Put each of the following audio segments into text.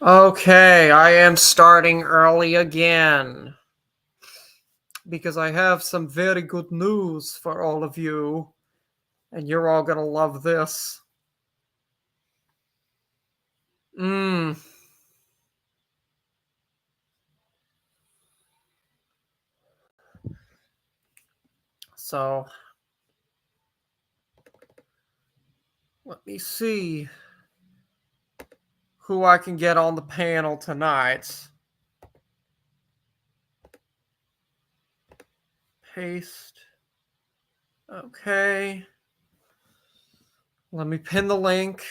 Okay, I am starting early again because I have some very good news for all of you, and you're all gonna love this. Mmm. So, let me see who I can get on the panel tonight. Paste. Okay. Let me pin the link.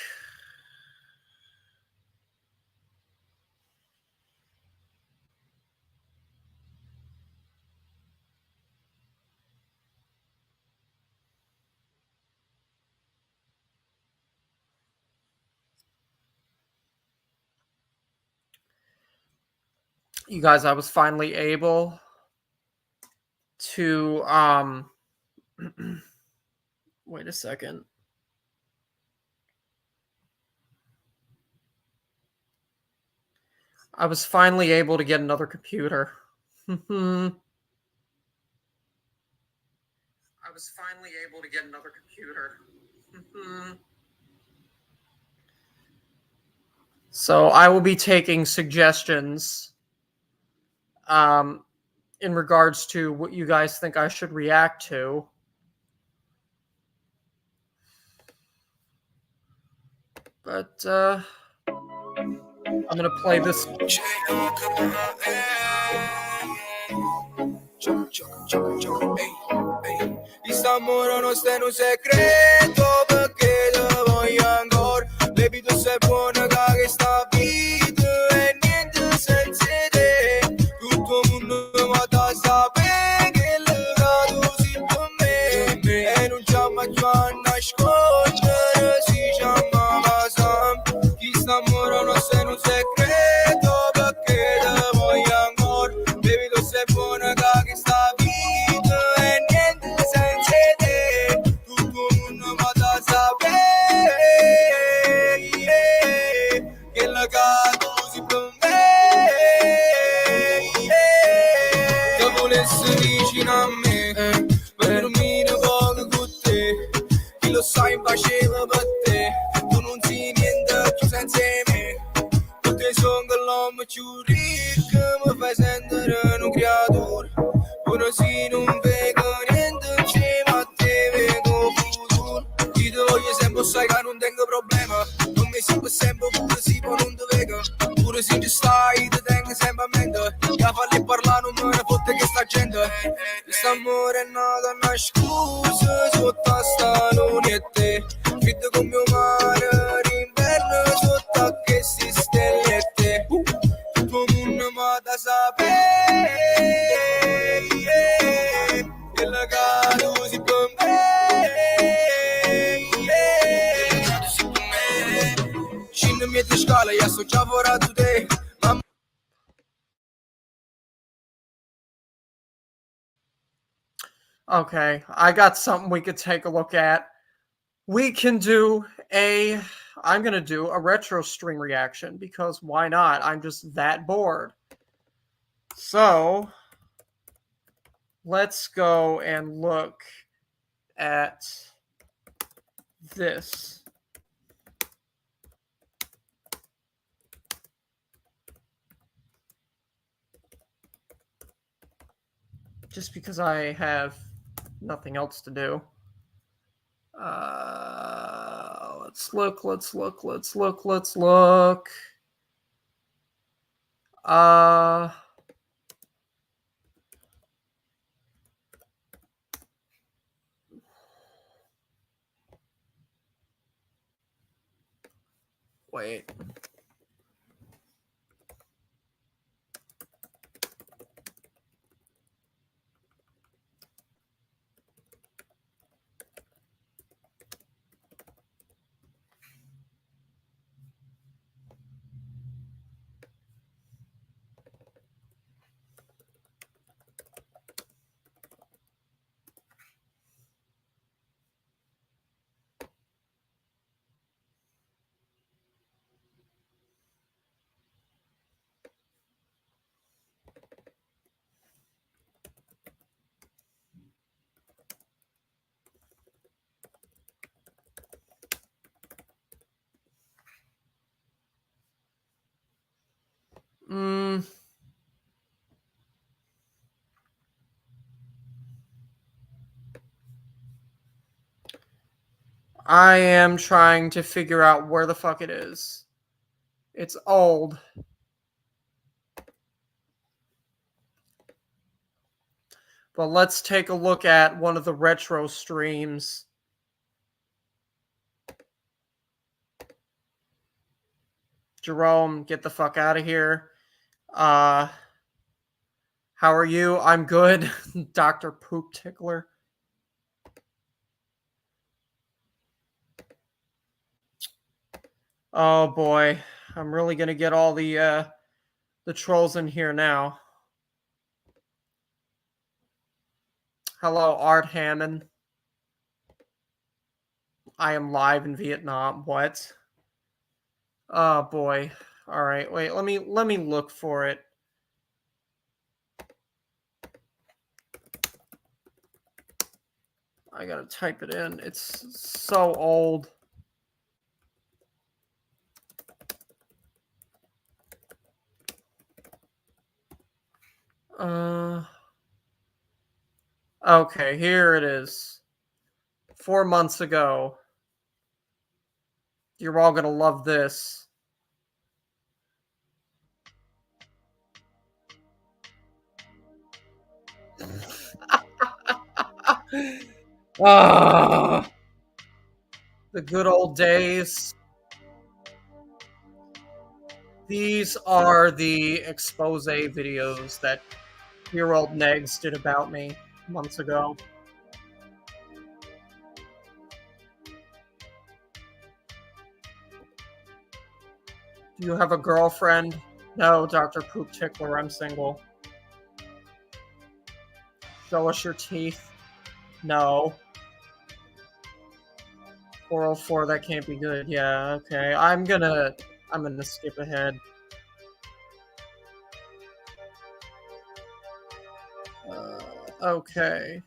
You guys, I was finally able to wait a second. I was finally able to get another computer. I was finally able to get another computer. So I will be taking suggestions in regards to what you guys think I should react to. But I'm gonna play this. Quest'amore non sta in un segreto perché te voglio ancora. Baby tu sei buona che sta vita e niente senza te. Tutto il mondo mi da sapere che l'ho si per me. E non c'è mai più a nascondere, si chiama Sam. Quest'amore non sta in un segreto perché te voglio ancora. Baby tu sei buona che sta vita. Lo sai faceva per te, tu non sei niente più senza me. Tu te sono l'uomo più ricco, mi fai sentire un creatore. Ora sì non vedo niente, ma a te vedo futuro. Io ti voglio sempre, sai che non tengo problema. Non mi sento sempre pure sì, poi non ti vedo. Pure se ci stai, ti tengo sempre a mente. Che farli parlare non me ne fotte che sta gente. Quest'amore è nato una scusa, sotto a sta lunette. Fritto con mio mare, d'inverno sotto a che si stellette. Tutto il mondo mi da sapere che la caro si per me. Scendo mi di scala, io sto già fuori da te. Okay, I got something we could take a look at. We can do I'm gonna do a retro string reaction because why not? I'm just that bored. So let's go and look at this. Just because I have nothing else to do. Let's look. Wait. I am trying to figure out where the fuck it is. It's old. But let's take a look at one of the retro streams. Jerome, get the fuck out of here. How are you? I'm good. Dr. Poop Tickler. Oh boy. I'm really gonna get all the trolls in here now. Hello, Art Hammond. I am live in Vietnam. What? Oh boy. All right. Wait. Let me look for it. I gotta type it in. It's so old. Okay, here it is. 4 months ago. You're all gonna love this. Ah, the good old days. These are the expose videos that your old NEGZ did about me months ago. Do you have a girlfriend? No, Dr. Poop Tickler, I'm single. Show us your teeth. No. 404, that can't be good. Yeah, okay. I'm gonna skip ahead. Okay.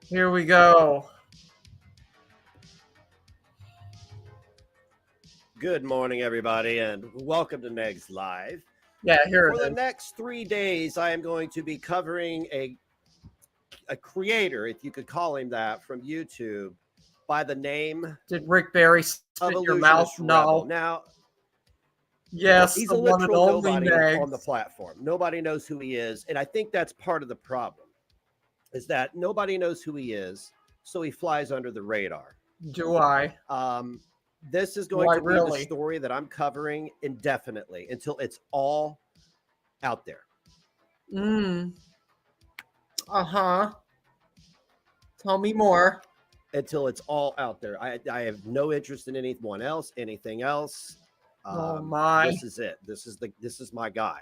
Here we go. Good morning, everybody, and welcome to NEGZ Live. Yeah, here it For is. the next 3 days, I am going to be covering a creator, if you could call him that, from YouTube by the name Did Rick Barry spit in your mouth? Illusionist Rebel. No. Now, Yes, he's the a one and literal only nobody NEGZ. on the platform. Nobody knows who he is, and I think that's part of the problem, is that nobody knows who he is, so he flies under the radar. Do I? This is going Why, to be really? the story that I'm covering indefinitely until it's all out there. Uh-huh. Tell me more. Until it's all out there. I have no interest in anything else. Oh my. This is it. This is my guy.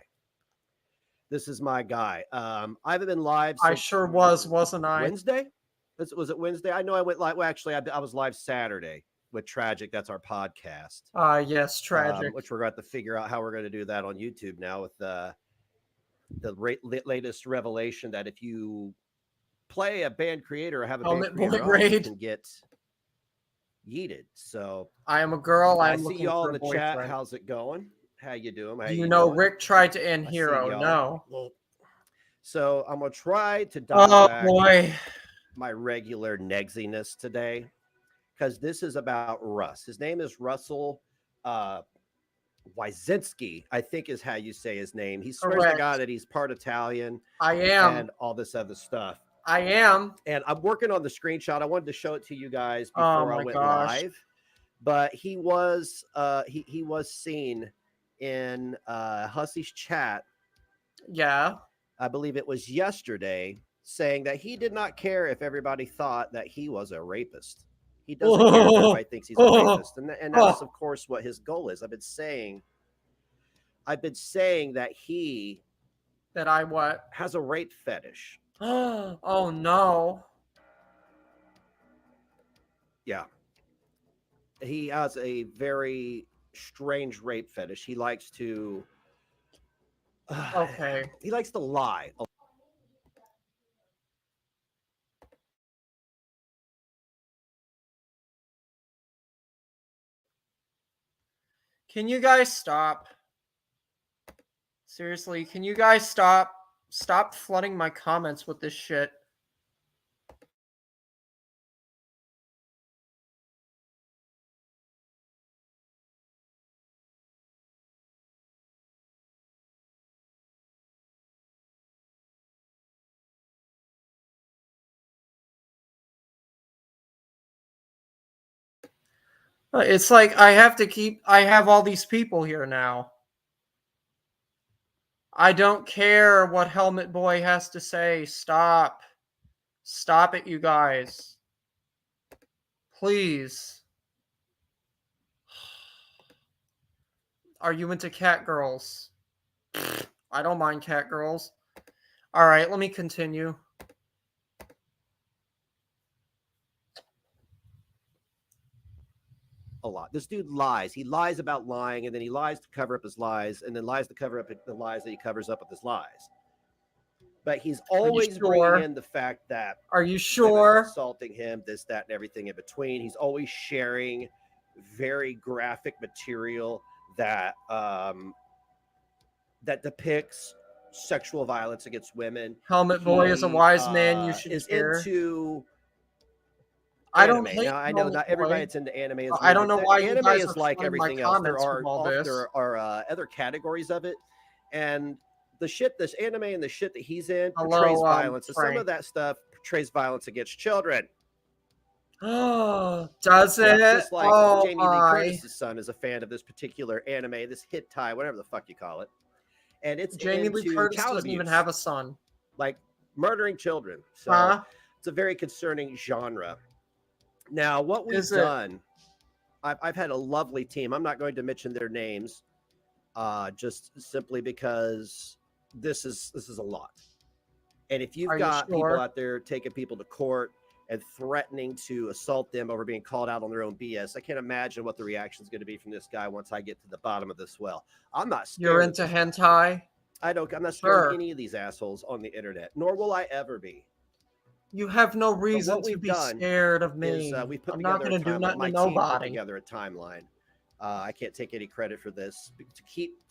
This is my guy. I haven't been live I since sure was, wasn't I? Wednesday. Was it Wednesday? I know I went live. Well, actually, I was live Saturday with Tragic. That's our podcast. Yes, Tragic. Which we're going to have to figure out how we're going to do that on YouTube now with the latest revelation that if you play a band creator or have a band creator on, you can get yeeted. So I am a girl. I I'm see looking y'all for in a the chat. boyfriend. How's it going? How you doing? How Do you you know doing? Rick tried to end I Hero? see y'all. No. So I'm gonna try to dial Oh back boy. my regular negziness today because this is about Russ. His name is Russell Wyszynski, I think is how you say his name. He swears to God that he's part Italian. I am. And all this other stuff. I am. And I'm working on the screenshot. I wanted to show it to you guys before I went live. But he was he was seen in Hussey's chat. Yeah. I believe it was yesterday, saying that he did not care if everybody thought that he was a rapist. He doesn't care if everybody thinks he's a rapist. And that's, of course, what his goal is. I've been saying that he... That I what? Has a rape fetish. Oh, no. Yeah. He has a very strange rape fetish. He likes to... Okay. He likes to lie. Can you guys stop? Seriously, can you guys stop flooding my comments with this shit? It's like I have all these people here now. I don't care what Helmet Boy has to say. Stop. Stop it, you guys. Please. Are you into cat girls? I don't mind cat girls. All right, let me continue. A lot. This dude lies. He lies about lying, and then he lies to cover up his lies, and then lies to cover up the lies that he covers up with his lies. But he's always bringing in the fact that Are you women sure? are assaulting him, this, that, and everything in between. He's always sharing very graphic material that that depicts sexual violence against women. Helmet Boy is a wise man. You should is care. into I anime. don't hate Now I know Helmet not Boy. everybody that's into anime is. I don't know why you anime guys is are like flooding my everything else. There comments with all this. are other categories of it, and the shit, this anime and the shit that he's in Hello, portrays violence, and some Frank. of that stuff portrays violence against children. Does it? Just like Oh Jamie Lee my. Curtis's son is a fan of this particular anime, this hentai, whatever the fuck you call it, and it's Jamie Lee into Curtis child doesn't abuse, even have a son. like murdering children. So Huh? it's a very concerning genre. Now, what we've Is it? done, I've had a lovely team. I'm not going to mention their names, just simply because this is a lot. And if you've Are you got people sure? out there taking people to court and threatening to assault them over being called out on their own BS, I can't imagine what the reaction is going to be from this guy once I get to the bottom of this well. I'm not scared. You're into hentai? I'm not scared Sure. of any of these assholes on the internet, nor will I ever be. You have no reason what to we've be done scared of me. We put I'm not together going to a do timeline. nothing My to team put nobody. together a timeline. I can't take any credit for this to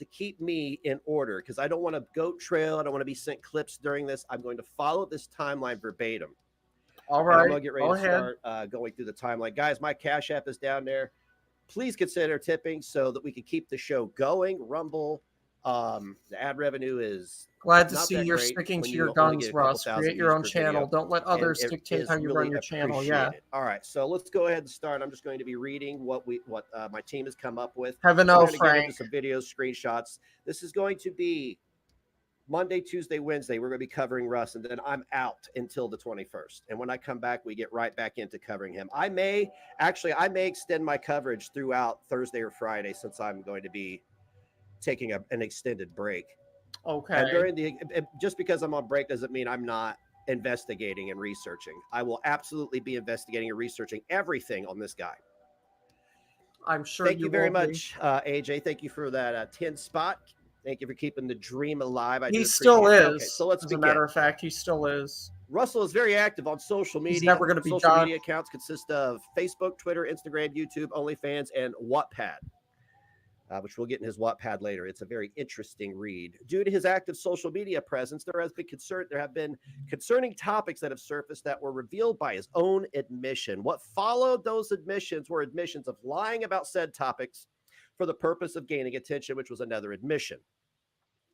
keep me in order, because I don't want to goat trail. I don't want to be sent clips during this. I'm going to follow this timeline verbatim. All And right. I'm going to get ready Go to ahead. start going through the timeline. Guys, my Cash App is down there. Please consider tipping so that we can keep the show going. Rumble. The ad revenue is Glad to not see that you're great sticking when to you your only guns, get a couple Russ. thousand Create your views own per channel. video, Don't let others and it dictate is how you really run your channel. Yeah. appreciated. All right, so let's go ahead and start. I'm just going to be reading what my team has come up with. Heaven We're oh, going to get Frank. into some videos, screenshots. This is going to be Monday, Tuesday, Wednesday. We're going to be covering Russ, and then I'm out until the 21st. And when I come back, we get right back into covering him. I may extend my coverage throughout Thursday or Friday, since I'm going to be taking an extended break. Okay. And just because I'm on break doesn't mean I'm not investigating and researching. I will absolutely be investigating and researching everything on this guy. I'm sure Thank you very will be. much, AJ. Thank you for that 10 spot. Thank you for keeping the dream alive. He still appreciate is. it. Okay, so let's As begin. a matter of fact, he still is. Russell is very active on social media. He's never going to be social done. media accounts consist of Facebook, Twitter, Instagram, YouTube, OnlyFans, and Wattpad, which we'll get in his Wattpad later. It's a very interesting read. Due to his active social media presence, there have been concerning topics that have surfaced that were revealed by his own admission. What followed those admissions were admissions of lying about said topics for the purpose of gaining attention, which was another admission.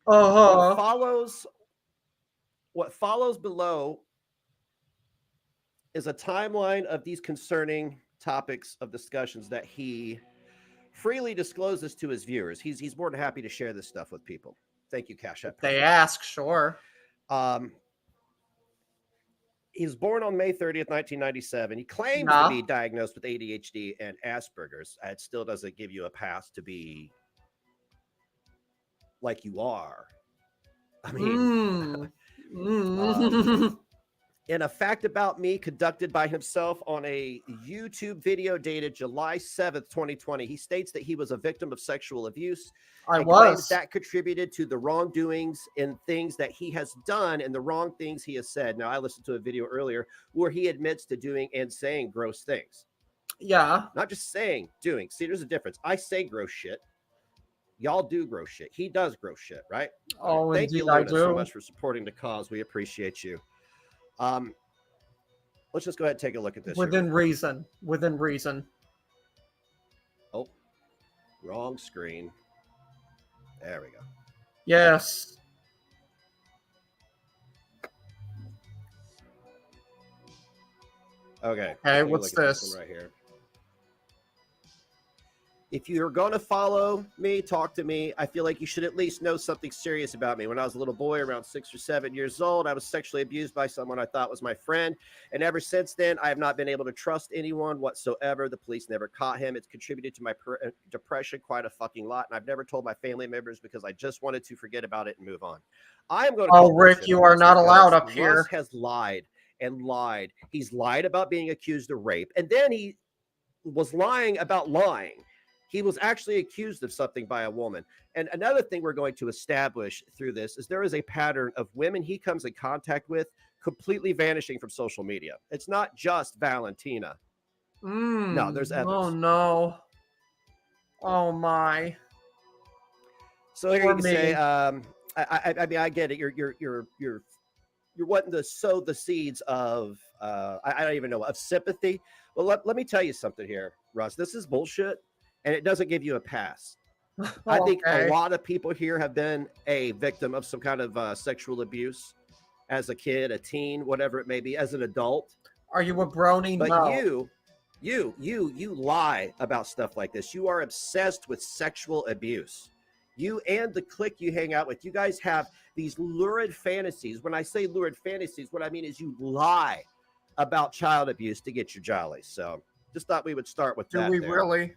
What follows below is a timeline of these concerning topics of discussions that he freely discloses to his viewers. He's more than happy to share this stuff with people. Thank you, Cash App. They ask, sure. He was born on May 30th, 1997. He claims to be diagnosed with ADHD and Asperger's. It still doesn't give you a pass to be like you are. I mean, in a fact about me conducted by himself on a YouTube video dated July 7th, 2020, he states that he was a victim of sexual abuse. Claims that contributed to the wrongdoings and things that he has done and the wrong things he has said. Now, I listened to a video earlier where he admits to doing and saying gross things. Yeah. Not just saying, doing. See, there's a difference. I say gross shit. Y'all do gross shit. He does gross shit, right? Oh, thank you, Luna, so much for supporting the cause. We appreciate you. Let's just go ahead and take a look at this. Within reason. Within reason. Oh, wrong screen. There we go. Yes. Okay. Hey, what's this? Right here. if you're going to follow me, talk to me, I feel like you should at least know something serious about me. When I was a little boy, around 6 or 7 years old, I was sexually abused by someone I thought was my friend. And ever since then, I have not been able to trust anyone whatsoever. The police never caught him. It's contributed to my depression quite a fucking lot. And I've never told my family members because I just wanted to forget about it and move on. I am going to. Oh, Rick, you are not allowed up here. Russ has lied and lied. He's lied about being accused of rape. And then he was lying about lying. He was actually accused of something by a woman. And another thing we're going to establish through this is there is a pattern of women he comes in contact with completely vanishing from social media. It's not just Valentina. No, there's others. Oh, no. Oh, my. So here you can say, I mean, I get it. You're wanting to sow the seeds of, I don't even know, of sympathy. Well, let me tell you something here, Russ. This is bullshit. And it doesn't give you a pass. I think a lot of people here have been a victim of some kind of sexual abuse as a kid, a teen, whatever it may be, as an adult. Are you a brony? But no. you lie about stuff like this. You are obsessed with sexual abuse. You and the clique you hang out with, you guys have these lurid fantasies. When I say lurid fantasies, what I mean is you lie about child abuse to get your jollies. So just thought we would start with that. Do we really?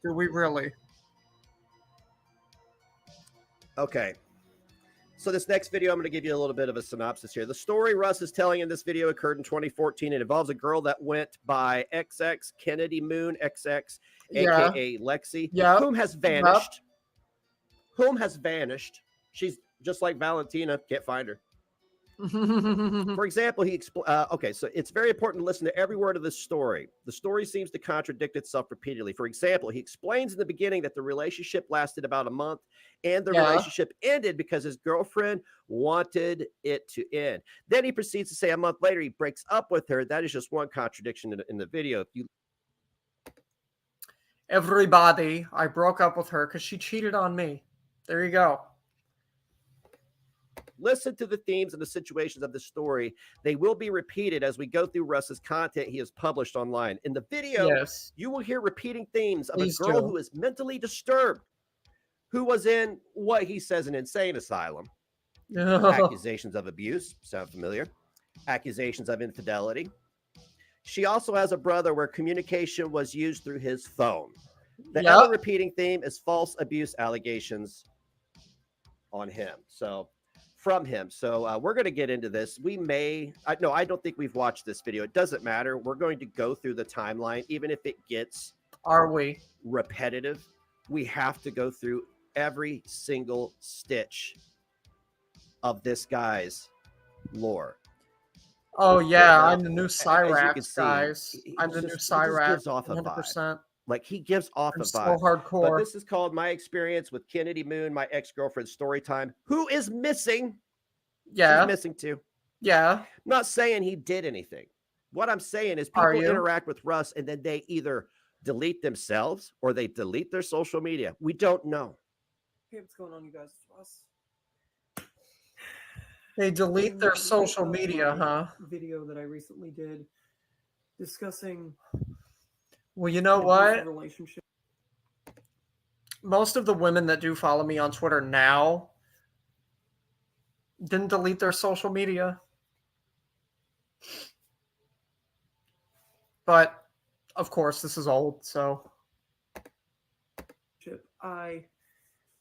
Do we really? Okay. So this next video, I'm going to give you a little bit of a synopsis here. The story Russ is telling in this video occurred in 2014. It involves a girl that went by XX, Kennedy Moon XX, a.k.a. Lexi, whom has vanished. Whom has vanished. She's just like Valentina. Can't find her. For example, okay, so it's very important to listen to every word of this story. The story seems to contradict itself repeatedly. For example, he explains in the beginning that the relationship lasted about a month and the relationship ended because his girlfriend wanted it to end. Then he proceeds to say a month later he breaks up with her. That is just one contradiction in the video. Everybody, I broke up with her because she cheated on me. There you go. Listen to the themes and the situations of the story. They will be repeated as we go through Russ's content he has published online. In the video, you will hear repeating themes of a girl who is mentally disturbed, who was in what he says an insane asylum. Accusations of abuse, sound familiar? Accusations of infidelity. She also has a brother where communication was used through his phone. The other repeating theme is false abuse allegations on him. From him. So we're going to get into this. I don't think we've watched this video. It doesn't matter. We're going to go through the timeline, even if it gets repetitive. We have to go through every single stitch of this guy's lore. Oh yeah, I'm the new Cyrax, guys. I'm the new Cyrax. Gives off 100%. Like he gives off a vibe. So hardcore. But this is called My Experience with Kennedy Moon, my ex-girlfriend story time. Who is missing? Yeah. She's missing too. Yeah. I'm not saying he did anything. What I'm saying is people interact with Russ and then they either delete themselves or they delete their social media. We don't know. Hey, what's going on, you guys? It's Russ. They delete their social media, huh? Video that I recently did discussing. Well, you know what? Most of the women that do follow me on Twitter now didn't delete their social media. But, of course, this is old, so. I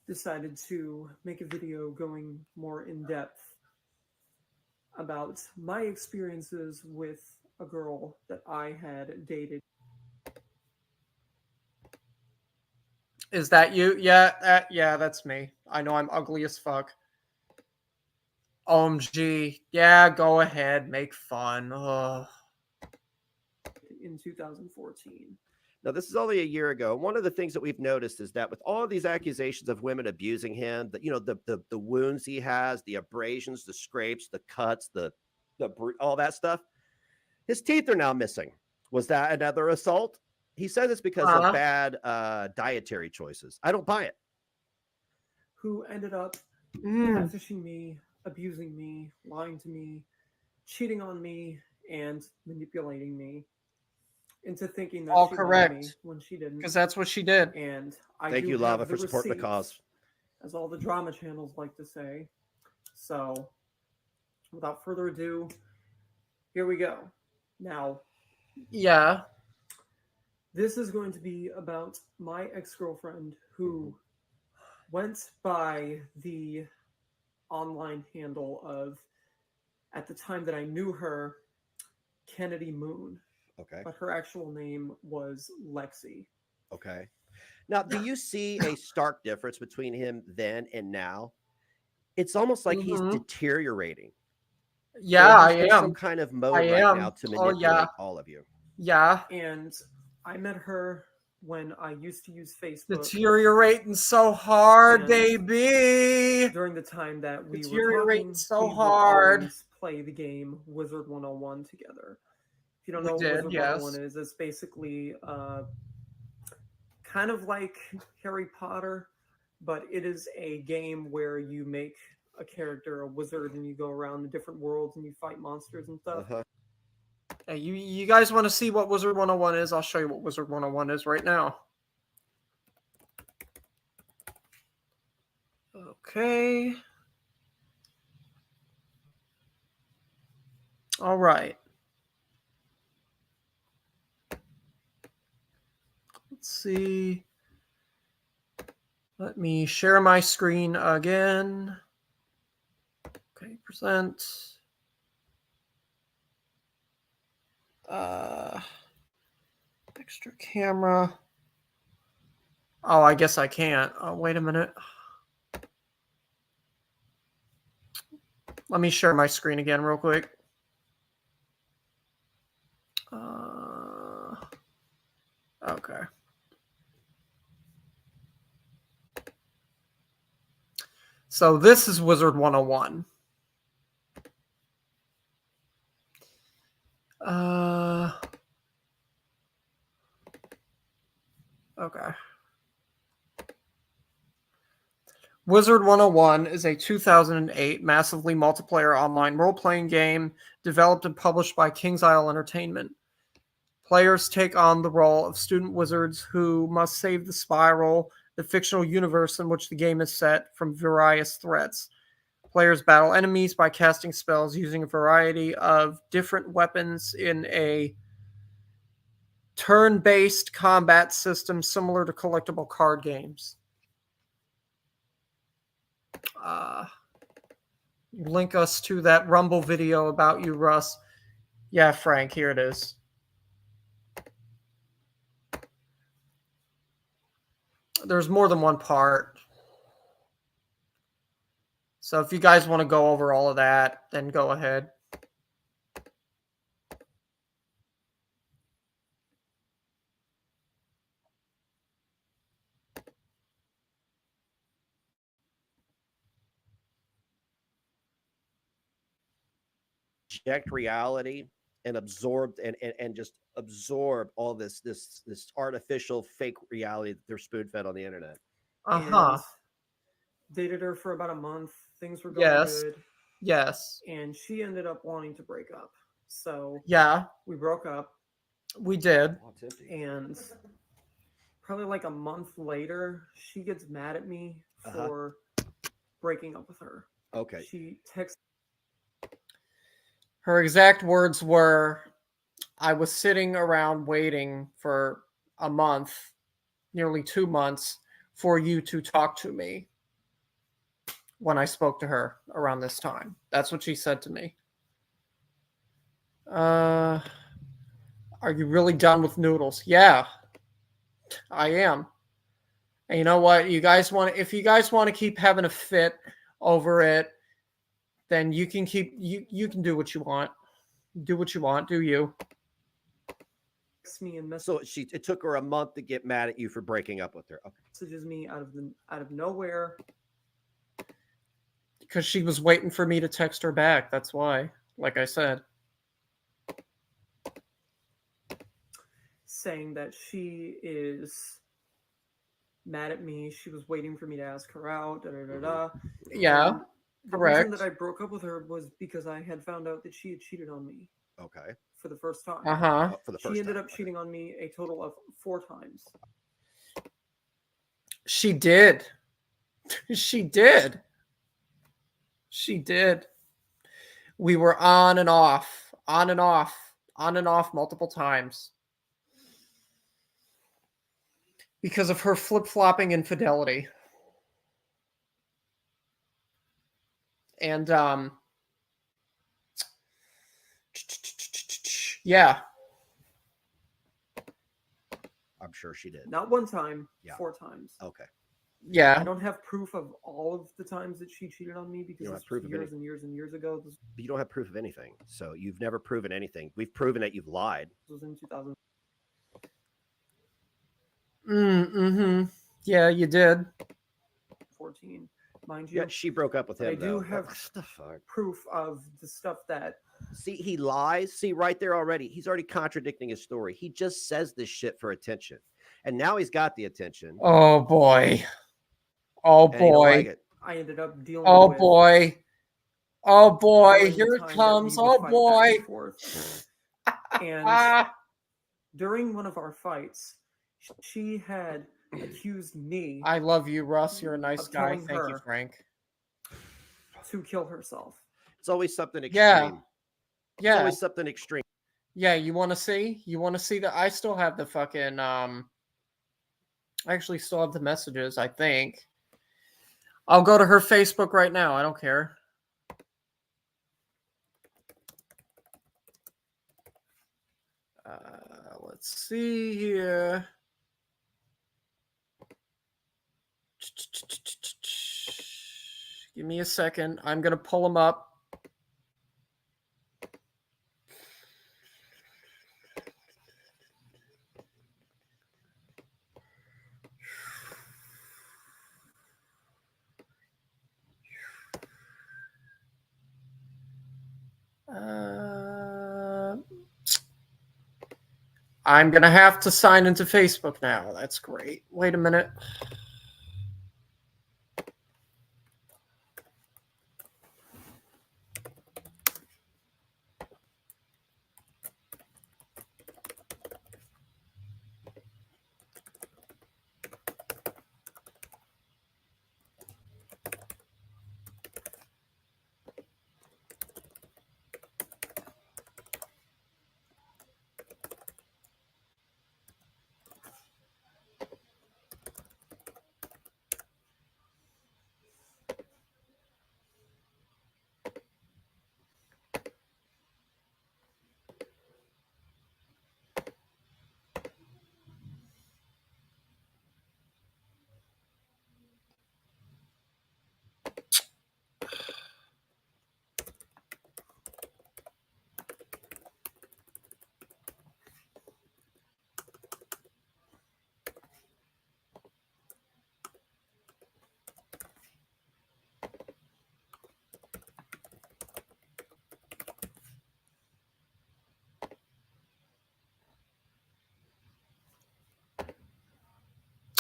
decided to make a video going more in depth about my experiences with a girl that I had dated. Is that you? Yeah, that's me. I know I'm ugly as fuck. OMG. Yeah, go ahead. Make fun. Ugh. In 2014. Now, this is only a year ago. One of the things that we've noticed is that with all of these accusations of women abusing him, the wounds he has, the abrasions, the scrapes, the cuts, all that stuff, his teeth are now missing. Was that another assault? He says it's because of bad dietary choices. I don't buy it. Who ended up catfishing me, abusing me, lying to me, cheating on me, and manipulating me. into thinking that All she correct. loved me when she didn't. Because that's what she did. And I Thank do you, have Lava, the for supporting the receipts, cause. as all the drama channels like to say. So, without further ado, here we go. Now, Yeah. this is going to be about my ex-girlfriend who went by the online handle of, at the time that I knew her, Kennedy Moon. Okay. But her actual name was Lexi. Okay. Now, do you see a stark difference between him then and now? It's almost like he's Mhm. deteriorating. Yeah, or I he's in am. some kind of mode I right am. now to Oh, manipulate yeah. all of you. Yeah. And I met her when I used to use Facebook Deteriorating so hard, And- baby. during the time that we were Deteriorating talking. so we hard. would always play the game Wizard 101 together. If you don't We know what did, Wizard yes. 101 is, it's basically kind of like Harry Potter, but it is a game where you make a character a wizard and you go around the different worlds and you fight monsters and stuff. Uh-huh. Hey, you guys want to see what Wizard 101 is? I'll show you what Wizard 101 is right now. Okay. All right. Let's see. Let me share my screen again. Okay, present. Extra camera. Oh, I guess I can't. Oh, wait a minute. Let me share my screen again real quick. Okay. So this is Wizard 101. Okay. Wizard 101 is a 2008 massively multiplayer online role-playing game developed and published by King's Isle Entertainment. Players take on the role of student wizards who must save the Spiral, the fictional universe in which the game is set, from various threats. Players battle enemies by casting spells using a variety of different weapons in a turn-based combat system similar to collectible card games. Link us to that Rumble video about you, Russ. Yeah, Frank, here it is. There's more than one part. So if you guys want to go over all of that, then go ahead. Project reality and absorb and just absorb all this artificial fake reality that they're spoon fed on the internet. Uh-huh. And dated her for about a month. Things were going Yes. good. Yes. And she ended up wanting to break up. So Yeah, we broke up. we did. Oh, it's empty. And probably like a month later, she gets mad at me for breaking up with her. Okay. She texts. Her exact words were, I was sitting around waiting for a month, nearly 2 months, for you to talk to me when I spoke to her around this time. That's what she said to me. Are you really done with noodles? Yeah, I am. And you know what? If you guys want to keep having a fit over it, then you can you can do what you want. Do what you want, do you? Me and So it took her a month to get mad at you for breaking up with her. Okay. messages me out of nowhere. Because she was waiting for me to text her back. That's why, like I said. Saying that she is mad at me. She was waiting for me to ask her out. Da, da, da, da. Yeah, And the correct. reason that I broke up with her was because I had found out that she had cheated on me Okay. for the first time. Uh-huh. For the first She ended time. up cheating on me a total of 4 times. She did. She did. She did. We were on and off multiple times. Because of her flip-flopping infidelity. And, yeah. I'm sure she did. Not 1 time, Yeah. 4 times. Okay. Yeah. I don't have proof of all of the times that she cheated on me because don't this have proof was of years any- and years and years ago. This But you don't have proof of anything. So you've never proven anything. We've proven that you've lied. was in 2000. Mm-hmm. Yeah, you did. 14, mind you. Yet she broke up with But him. I do though. have What the fuck? proof of the stuff that See, he lies. See, right there already. He's already contradicting his story. He just says this shit for attention. And now he's got the attention. Oh boy. Oh And he don't like boy. it. I ended up dealing Oh with. boy. Oh boy. during the Here it time that comes. we would Oh fight back boy. and forth. And Ah. during one of our fights, she had accused me I love you, Russ. You're a nice Of guy. telling Thank you, her. Frank. to kill herself. It's always something extreme. Yeah. It's Yeah. always something extreme. Yeah, you want to see? You want to see that? I still have the fucking I actually still have the messages, I think. I'll go to her Facebook right now. I don't care. Let's see here. Give me a second. I'm going to pull them up. I'm going to have to sign into Facebook now. That's great. Wait a minute.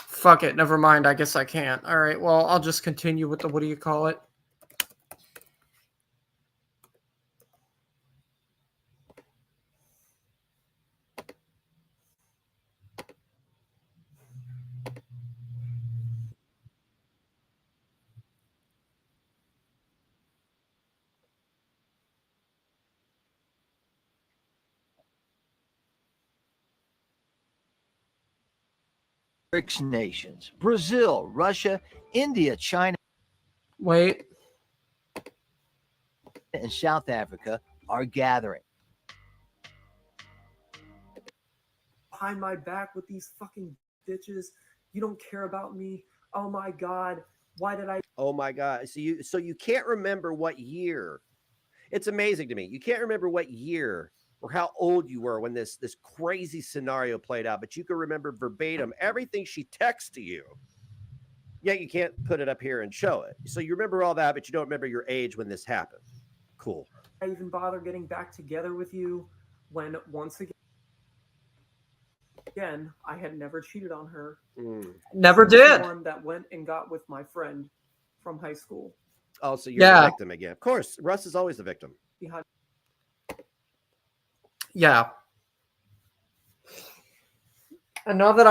Fuck it. Never mind. I guess I can't. All right. Well, I'll just continue with the what do you call it? BRICS nations, Brazil, Russia, India, China, Wait. and South Africa are gathering. Behind my back with these fucking bitches. You don't care about me. Oh my God. Why did I? Oh my God. So you can't remember what year. It's amazing to me. You can't remember what year or how old you were when this crazy scenario played out, but you can remember verbatim everything she texts to you. Yet you can't put it up here and show it. So you remember all that, but you don't remember your age when this happened. Cool. I even bother getting back together with you when once again I had never cheated on her. Never She was the did. one that went and got with my friend from high school. Oh, so you're Yeah. the victim again. Of course, Russ is always the victim. Behind Yeah. And now that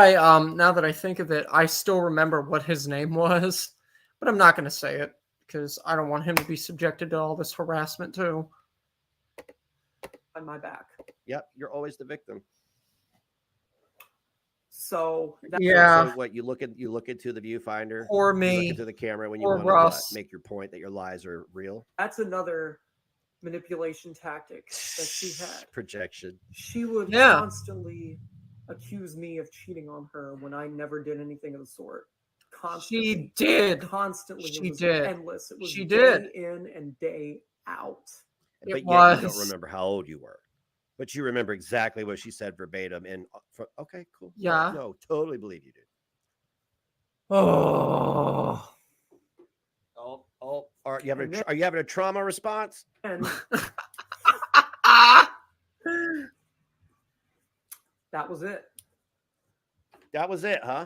I think of it, I still remember what his name was, but I'm not going to say it because I don't want him to be subjected to all this harassment too. On my back. Yep, you're always the victim. So that's Yeah. So what you look into the viewfinder, Poor you me. look into the camera when you Poor want to Russ. make your point that your lies are real. that's another manipulation tactic that she had. Projection. She would Yeah. constantly accuse me of cheating on her when I never did anything of the sort. Constantly. She did. Constantly. She it was did. endless. It was She day did. in and day out. It But yet you don't was. remember how old you were. But you remember exactly what she said verbatim. And okay, cool. Yeah. No, totally believe you did. Oh. Are you having a trauma response? And that was it. That was it, huh?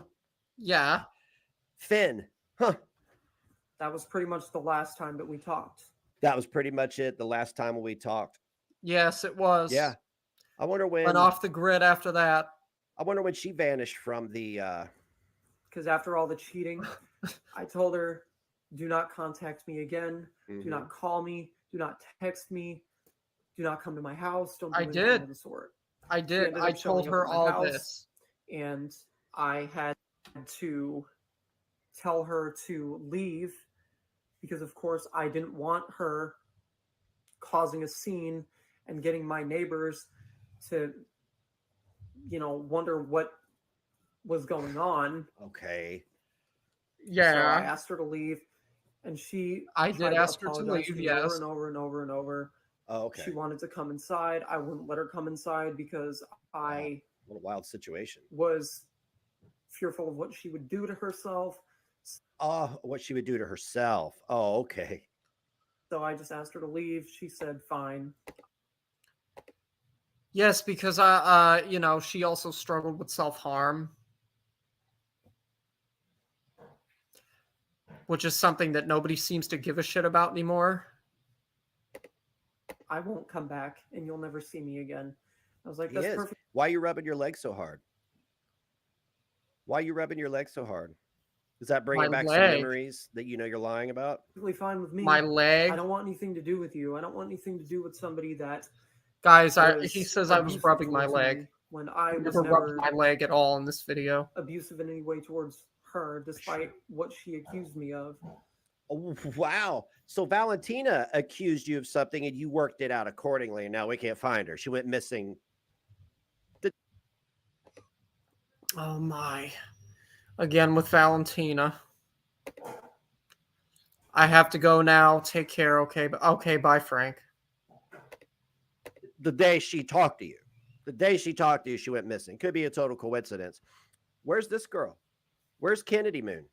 Yeah. Finn. Huh. That was pretty much the last time that we talked. That was pretty much it. The last time we talked. Yes, it was. Yeah. I wonder when Went off the grid after that. I wonder when she vanished from the Because after all the cheating, I told her, do not contact me again. Do not call me. Do not text me. Do not come to my house. Don't do I anything did. of the sort. I did. ended I up showing told up her at my all house. this. And I had to tell her to leave because, of course, I didn't want her causing a scene and getting my neighbors to, wonder what was going on. Okay. Yeah. So I asked her to leave, and I tried did ask her to apologize leave, me yes. over and over and over and over. Oh, okay. She wanted to come inside. I wouldn't let her come inside because I What a wild situation. was fearful of what she would do to herself. Oh, what she would do to herself. Oh, okay. So I just asked her to leave. She said, fine. Yes, because she also struggled with self-harm, which is something that nobody seems to give a shit about anymore. I won't come back and you'll never see me again. I was like, He that's is. perfect. Why are you rubbing your leg so hard? Why are you rubbing your leg so hard? Does that bring My back some leg. memories that you're lying about? Perfectly fine with me. My I leg. don't want anything to do with you. I don't want anything to do with somebody that Guys, was he says I was abusive rubbing my towards leg. me when I was Never rubbed never my leg at all in this video. abusive in any way towards her, despite what she accused me of. Oh, wow. So Valentina accused you of something and you worked it out accordingly. And now we can't find her. She went missing. Oh my. Again with Valentina. I have to go now. Take care. Okay, bye, Frank. The day she talked to you. The day she talked to you, she went missing. Could be a total coincidence. Where's this girl? Where's Kennedy Moon?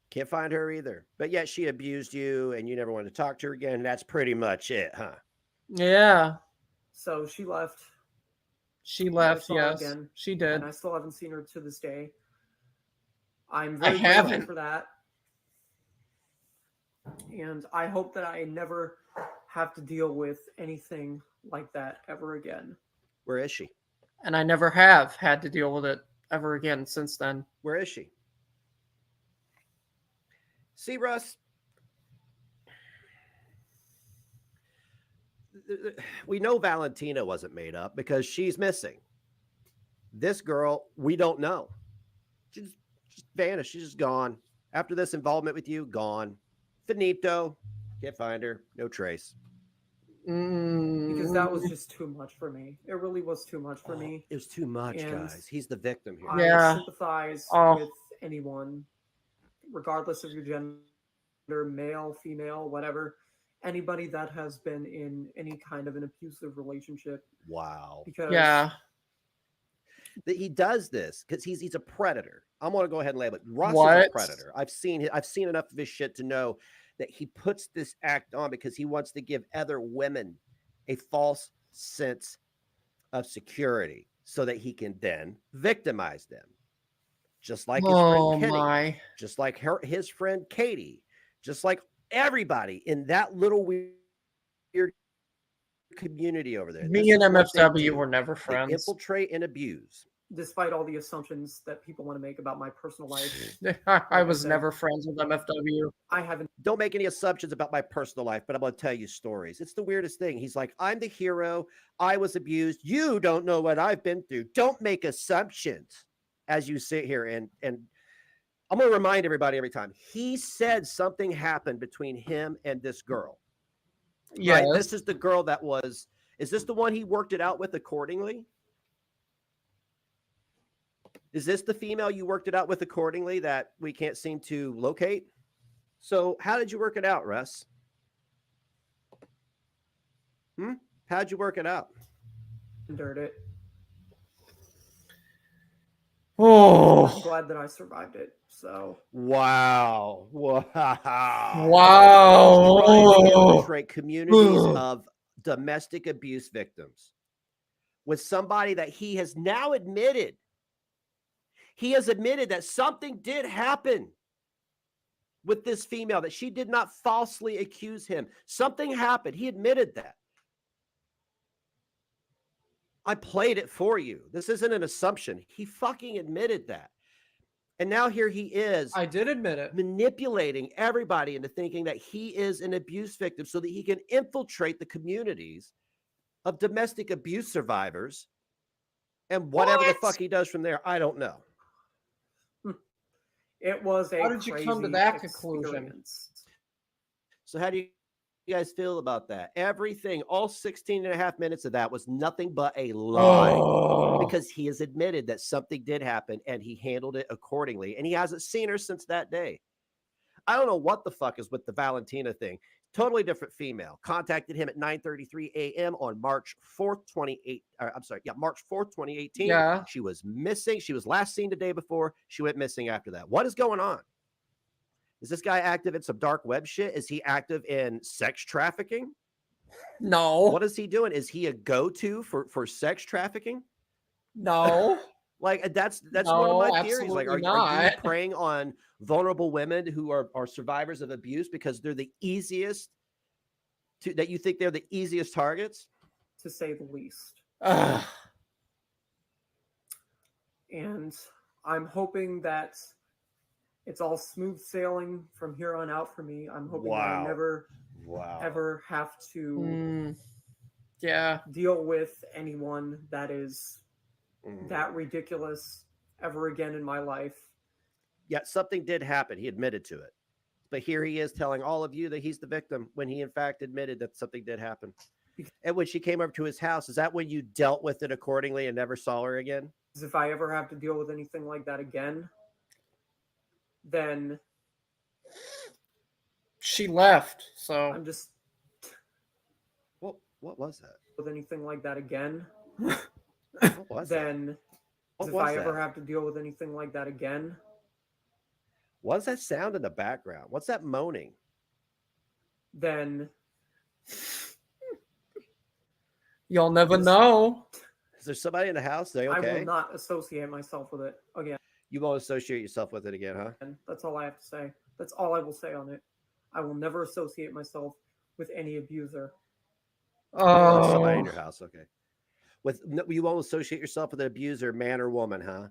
Can't find her either. But yet she abused you and you never wanted to talk to her again. That's pretty much it, huh? Yeah. So she left. She left, saw her yes. again, She did. And I still haven't seen her to this day. I'm I very grateful haven't. for that. And I hope that I never have to deal with anything like that ever again. Where is she? And I never have had to deal with it ever again since then. Where is she? See, Russ, we know Valentina wasn't made up because she's missing. This girl, we don't know. She just vanished. She's just gone. After this involvement with you, gone. Finito. Can't find her. No trace. Because that was just too much for me. It really was too much for me. It was too much, And guys. He's the victim here. Yeah. I sympathize Oh. with anyone, regardless of your gender, male, female, whatever. Anybody that has been in any kind of an abusive relationship. Wow. Because Yeah. That he does this because he's a predator. I'm going to go ahead and label it. Ross is What? a predator. I've seen enough of his shit to know that he puts this act on because he wants to give other women a false sense of security so that he can then victimize them. Just like his friend Kenny, my. just like his friend Katie, just like everybody in that little weird community over there. Me This and is what they MFW do. were never They friends. infiltrate and abuse. Despite all the assumptions that people want to make about my personal life, I was said, never friends with MFW. I haven't. Don't make any assumptions about my personal life, but I'm going to tell you stories. It's the weirdest thing. He's like, I'm the hero. I was abused. You don't know what I've been through. Don't make assumptions as you sit here. And I'm going to remind everybody every time. He said something happened between him and this girl. Yes. Right? This is the girl that was, is this the one he worked it out with accordingly? Is this the female you worked it out with accordingly that we can't seem to locate? So how did you work it out, Russ? How'd you work it out? Endured it. Oh, I'm glad that I survived it. So Wow. Wow. wow. Trying to infiltrate communities of domestic abuse victims with somebody that he has now admitted. He has admitted that something did happen with this female, that she did not falsely accuse him. Something happened. He admitted that. I played it for you. This isn't an assumption. He fucking admitted that. And now here he is. I did admit it. Manipulating everybody into thinking that he is an abuse victim so that he can infiltrate the communities of domestic abuse survivors. And whatever the fuck he does from there, I don't know. it was a How did you come to crazy that conclusion? experience. So how do you guys feel about that? Everything, all 16 and a half minutes of that was nothing but a lie. Oh. Because he has admitted that something did happen and he handled it accordingly. And he hasn't seen her since that day. I don't know what the fuck is with the Valentina thing. Totally different female. Contacted him at 9:33 a.m. on March 4th, 2018. Yeah. She was missing. She was last seen the day before. She went missing after that. What is going on? Is this guy active in some dark web shit? Is he active in sex trafficking? No. What is he doing? Is he a go-to for sex trafficking? No. Like that's No, one of my theories. Like, are you not. preying on vulnerable women who are survivors of abuse because they're the easiest that you think they're the easiest targets? To say the least. Ugh. And I'm hoping that it's all smooth sailing from here on out for me. I'm hoping that Wow. I never Wow. ever have to Yeah. deal with anyone that is Mm. that ridiculous ever again in my life. Yeah, something did happen. He admitted to it. But here he is telling all of you that he's the victim when he in fact admitted that something did happen. And when she came over to his house, is that when you dealt with it accordingly and never saw her again? Because if I ever have to deal with anything like that again, then She left. So I'm just What was that? with anything like that again, What was that? then What if was I ever that? have to deal with anything like that again, What's that sound in the background? What's that moaning? then you'll never know. Is there somebody in the house? Are they I okay? will not associate myself with it again. You won't associate yourself with it again, huh? And that's all I have to say. That's all I will say on it. I will never associate myself with any abuser. Somebody in Oh. your house, okay. You won't associate yourself with an abuser, man or woman, huh?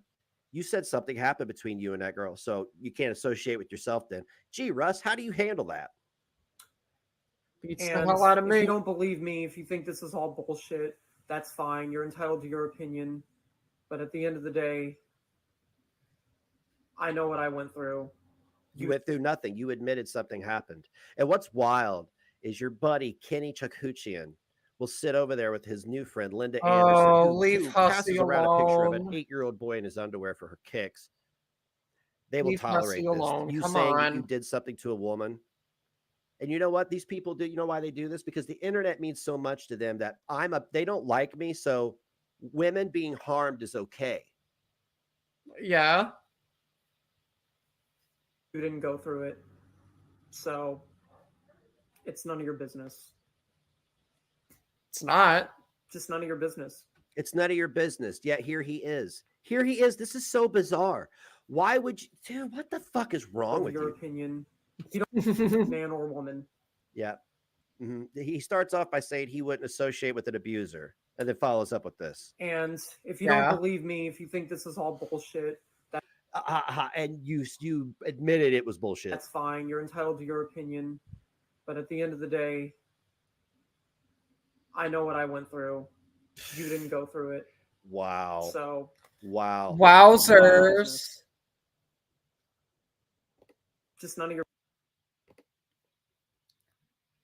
You said something happened between you and that girl, so you can't associate with yourself then. Gee, Russ, how do you handle that? Beats the And hell out of if me. you don't believe me, if you think this is all bullshit, that's fine. You're entitled to your opinion. But at the end of the day, I know what I went through. You went through nothing. You admitted something happened. And what's wild is your buddy, Kenny Chakuchian, will sit over there with his new friend, Linda Anderson, Oh, who leave passes Hussy around a picture of an alone. 8-year-old boy in his underwear for her kicks. They will Leave tolerate Hussy this. alone. You Come saying that on. you did something to a woman. And you know what these people do? You know why they do this? Because the internet means so much to them that they don't like me. So women being harmed is okay. Yeah. You didn't go through it. So it's none of your business. It's not. Just none of your business. It's none of your business. Yet here he is. Here he is. This is so bizarre. Why would you, dude? What the fuck is wrong Of with your you? opinion. You don't man or woman. Yeah. He starts off by saying he wouldn't associate with an abuser, and then follows up with this. And if you Yeah. don't believe me, if you think this is all bullshit, And you admitted it was bullshit. that's fine. You're entitled to your opinion. But at the end of the day, I know what I went through. You didn't go through it. Wow. So Wow. Wowzers. just none of your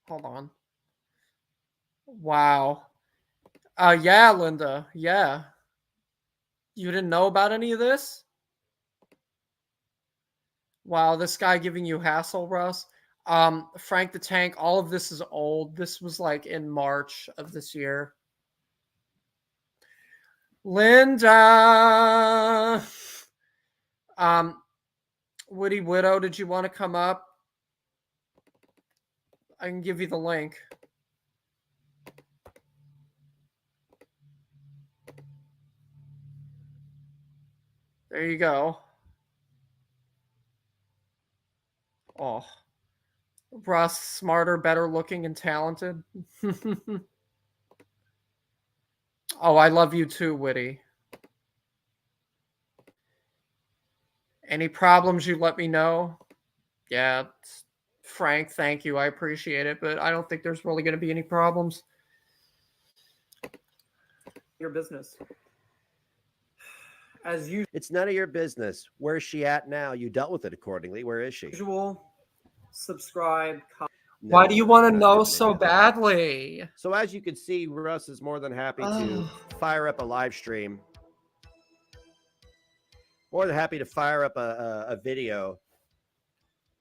Hold on. Wow. Yeah, Linda. Yeah. You didn't know about any of this? Wow, this guy giving you hassle, Russ. Frank the Tank, all of this is old. This was like in March of this year. Linda. Witty Widow, did you want to come up? I can give you the link. There you go. Oh. Russ, smarter, better looking, and talented. Oh, I love you too, Witty. Any problems, you let me know. Yeah, Frank, thank you. I appreciate it, but I don't think there's really going to be any problems. business. As usual, It's none of your business. Where's she at now? You dealt with it accordingly. Where is she? subscribe, comment. No, Why do you want to not know doing so any of that. badly? So as you can see, Russ is more than happy to fire up a live stream. More than happy to fire up a video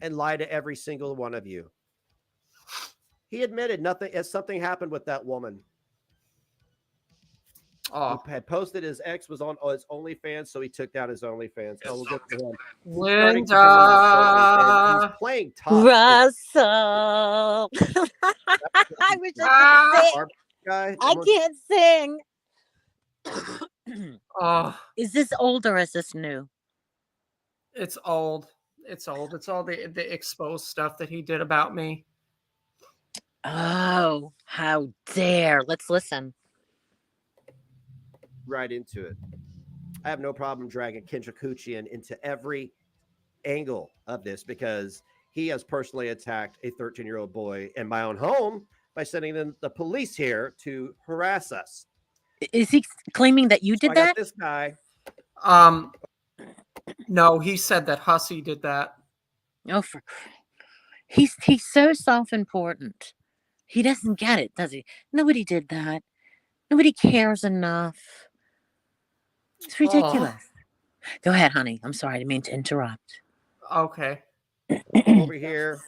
and lie to every single one of you. He admitted something happened with that woman. Oh, He had posted his ex was on his OnlyFans, so he took down his OnlyFans. Oh, we'll get to him. Linda. He's playing tough. Russell. I wish I could sing. Guy. I can't sing. Oh, Is this old or is this new? it's old. It's old. It's all the exposed stuff that he did about me. Oh, how dare. Let's listen. Right into it. I have no problem dragging Kendra Kuchian into every angle of this because he has personally attacked a 13-year-old boy in my own home by sending the police here to harass us. Is he claiming that you So did I got that? this guy. No, he said that Hussey did that. Oh, he's so self-important. He doesn't get it, does he? Nobody did that. Nobody cares enough. It's ridiculous. Go ahead, honey. I'm sorry. I didn't mean to interrupt. Okay. Over here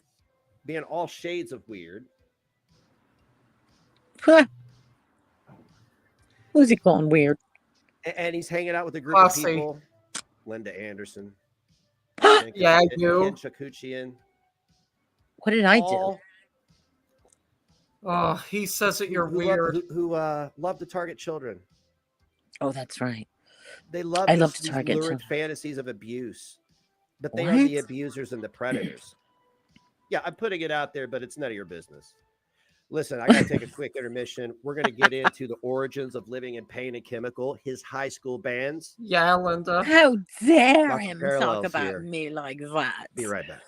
being all shades of weird. Who's he calling weird? And he's hanging out with a group Hussey. of people. Linda Anderson. Yeah, I do. Kendra Kuchian. What did I do? Oh, he says that you're weird. Who love to target children. Oh, that's right. They love I love these to target lurid children. fantasies of abuse. But they are the abusers and the predators. Yeah, I'm putting it out there, but it's none of your business. Listen, I got to take a quick intermission. We're going to get into the origins of Living in Pain and Chemical, his high school bands. Yeah, Linda. How dare Lots of him talk parallels about here. me like that? Be right back.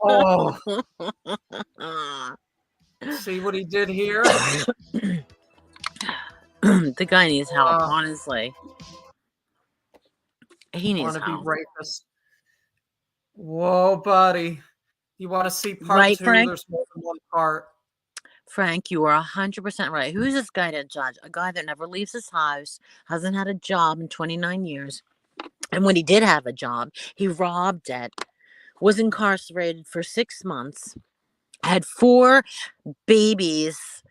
Oh, see what he did here? The guy needs help, honestly. He needs Want to be help. rapist? Whoa, buddy! You want to see part Right, two? Frank? There's more than one part. Frank, you are 100% right. Who's this guy to judge? A guy that never leaves his house, hasn't had a job in 29 years. And when he did have a job, he robbed it, was incarcerated for 6 months, had 4 babies,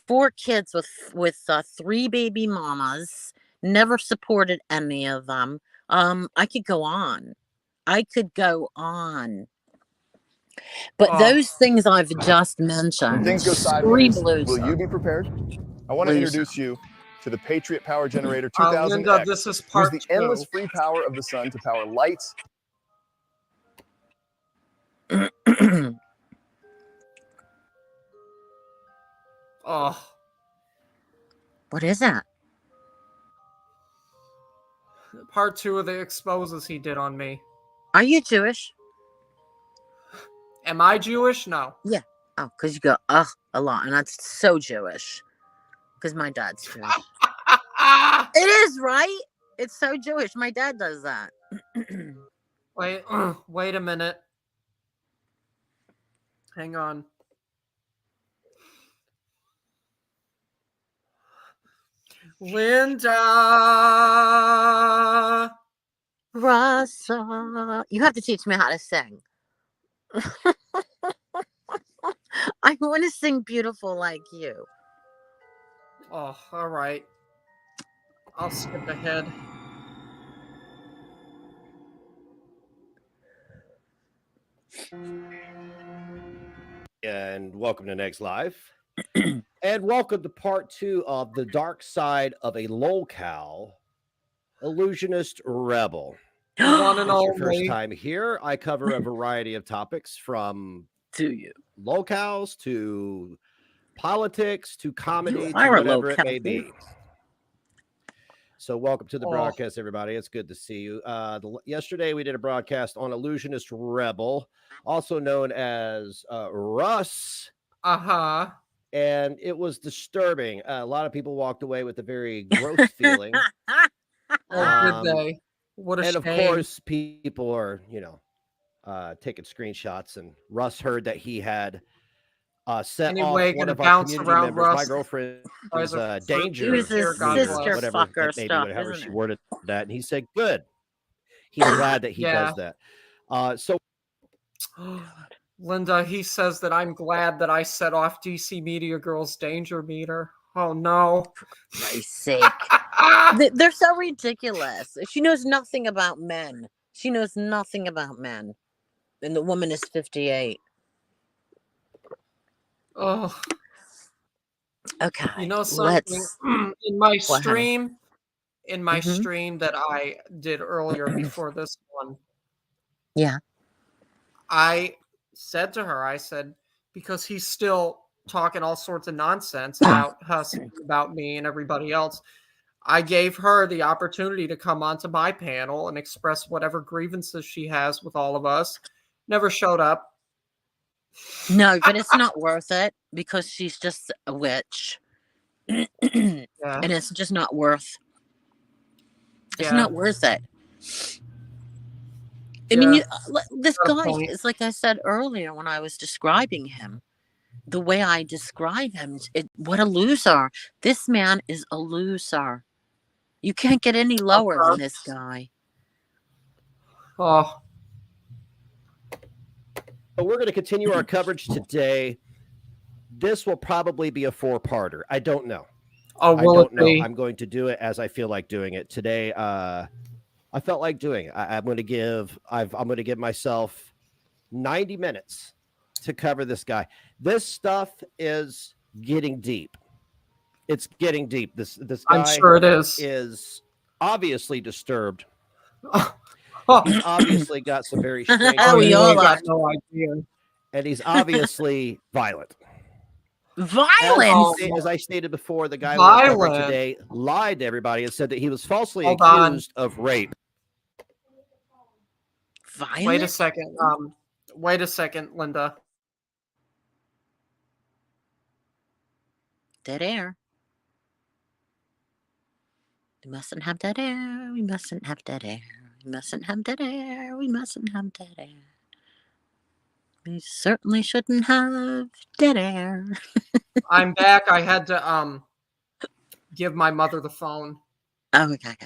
4 kids with 3 baby mamas, never supported any of them. I could go on. But those things I've just mentioned. When things go sideways, will loser. you be prepared? I want to introduce you to the Patriot Power Generator Linda, 2000X. this is Use part the 2. endless free power of the sun to power lights. Oh, What is that? part 2 of the exposes he did on me. Are you Jewish? Am I Jewish? No. Yeah. Oh, because you go, ugh, a lot. And that's so Jewish. Because my dad's Jewish. It is, right? It's so Jewish. My dad does that. Wait a minute. Hang on. Linda. Russell. You have to teach me how to sing. I want to sing beautiful like you. Oh, all right. I'll skip ahead. And welcome to NEGZ Live. And welcome to part 2 of The Dark Side of a Lolcow Illusionist Rebel. One and If it's your first only. time here, I cover a variety of topics from Do you? lolcows to politics to comedy to are a whatever it lolcow, may dude. be. So welcome to the Oh. broadcast, everybody. It's good to see you. Yesterday we did a broadcast on Illusionist Rebel, also known as Russ, Uh-huh. and it was disturbing. A lot of people walked away with a very gross feeling. Oh, did they? What a And shame. of course, people are, taking screenshots. And Russ heard that he had set Anyway, off one gonna of our bounce community around members. My Russ girlfriend as is a danger He was Here, his God leader, sister bless. whatever fucker that may be, stuff, however isn't she it? worded that. And he said, good. He's glad that he Yeah. does that. So Linda, he says that I'm glad that I set off DC Media Girls Danger Meter. Oh, no. For Christ's sake. They're so ridiculous. She knows nothing about men. She knows nothing about men. And the woman is 58. Oh, Okay. you know something? Let's. In my What, honey? stream, Mhm. stream that I did earlier before this one, Yeah. I said to her, I said, because he's still talking all sorts of nonsense about us, about me and everybody else, I gave her the opportunity to come onto my panel and express whatever grievances she has with all of us. Never showed up. No, but it's not worth it because she's just a witch. Yeah. And it's just not worth. It's Yeah. not worth it. I mean, this Got a guy point. is like I said earlier when I was describing him. The way I describe him, what a loser. This man is a loser. You can't get any lower than this guy. Oh, But we're going to continue our coverage today. This will probably be a 4-parter. I don't know. oh, I will don't it know. be? I'm going to do it as I feel like doing it today. I felt like doing it. I'm going to give myself 90 minutes to cover this guy. This stuff is getting deep. It's getting deep. This guy I'm sure it is obviously disturbed. Oh, He's obviously got some very strange Oh, we you all ain't got are. no idea. and he's obviously violent. Violence. As I stated before, the guy we're covering today lied to everybody and said that he was falsely accused of rape. Violent. Wait a second, Linda. Dead air. We mustn't have dead air. We mustn't have dead air. We mustn't have dead air. We mustn't have dead air. We certainly shouldn't have dead air. I'm back. I had to give my mother the phone. Oh, okay.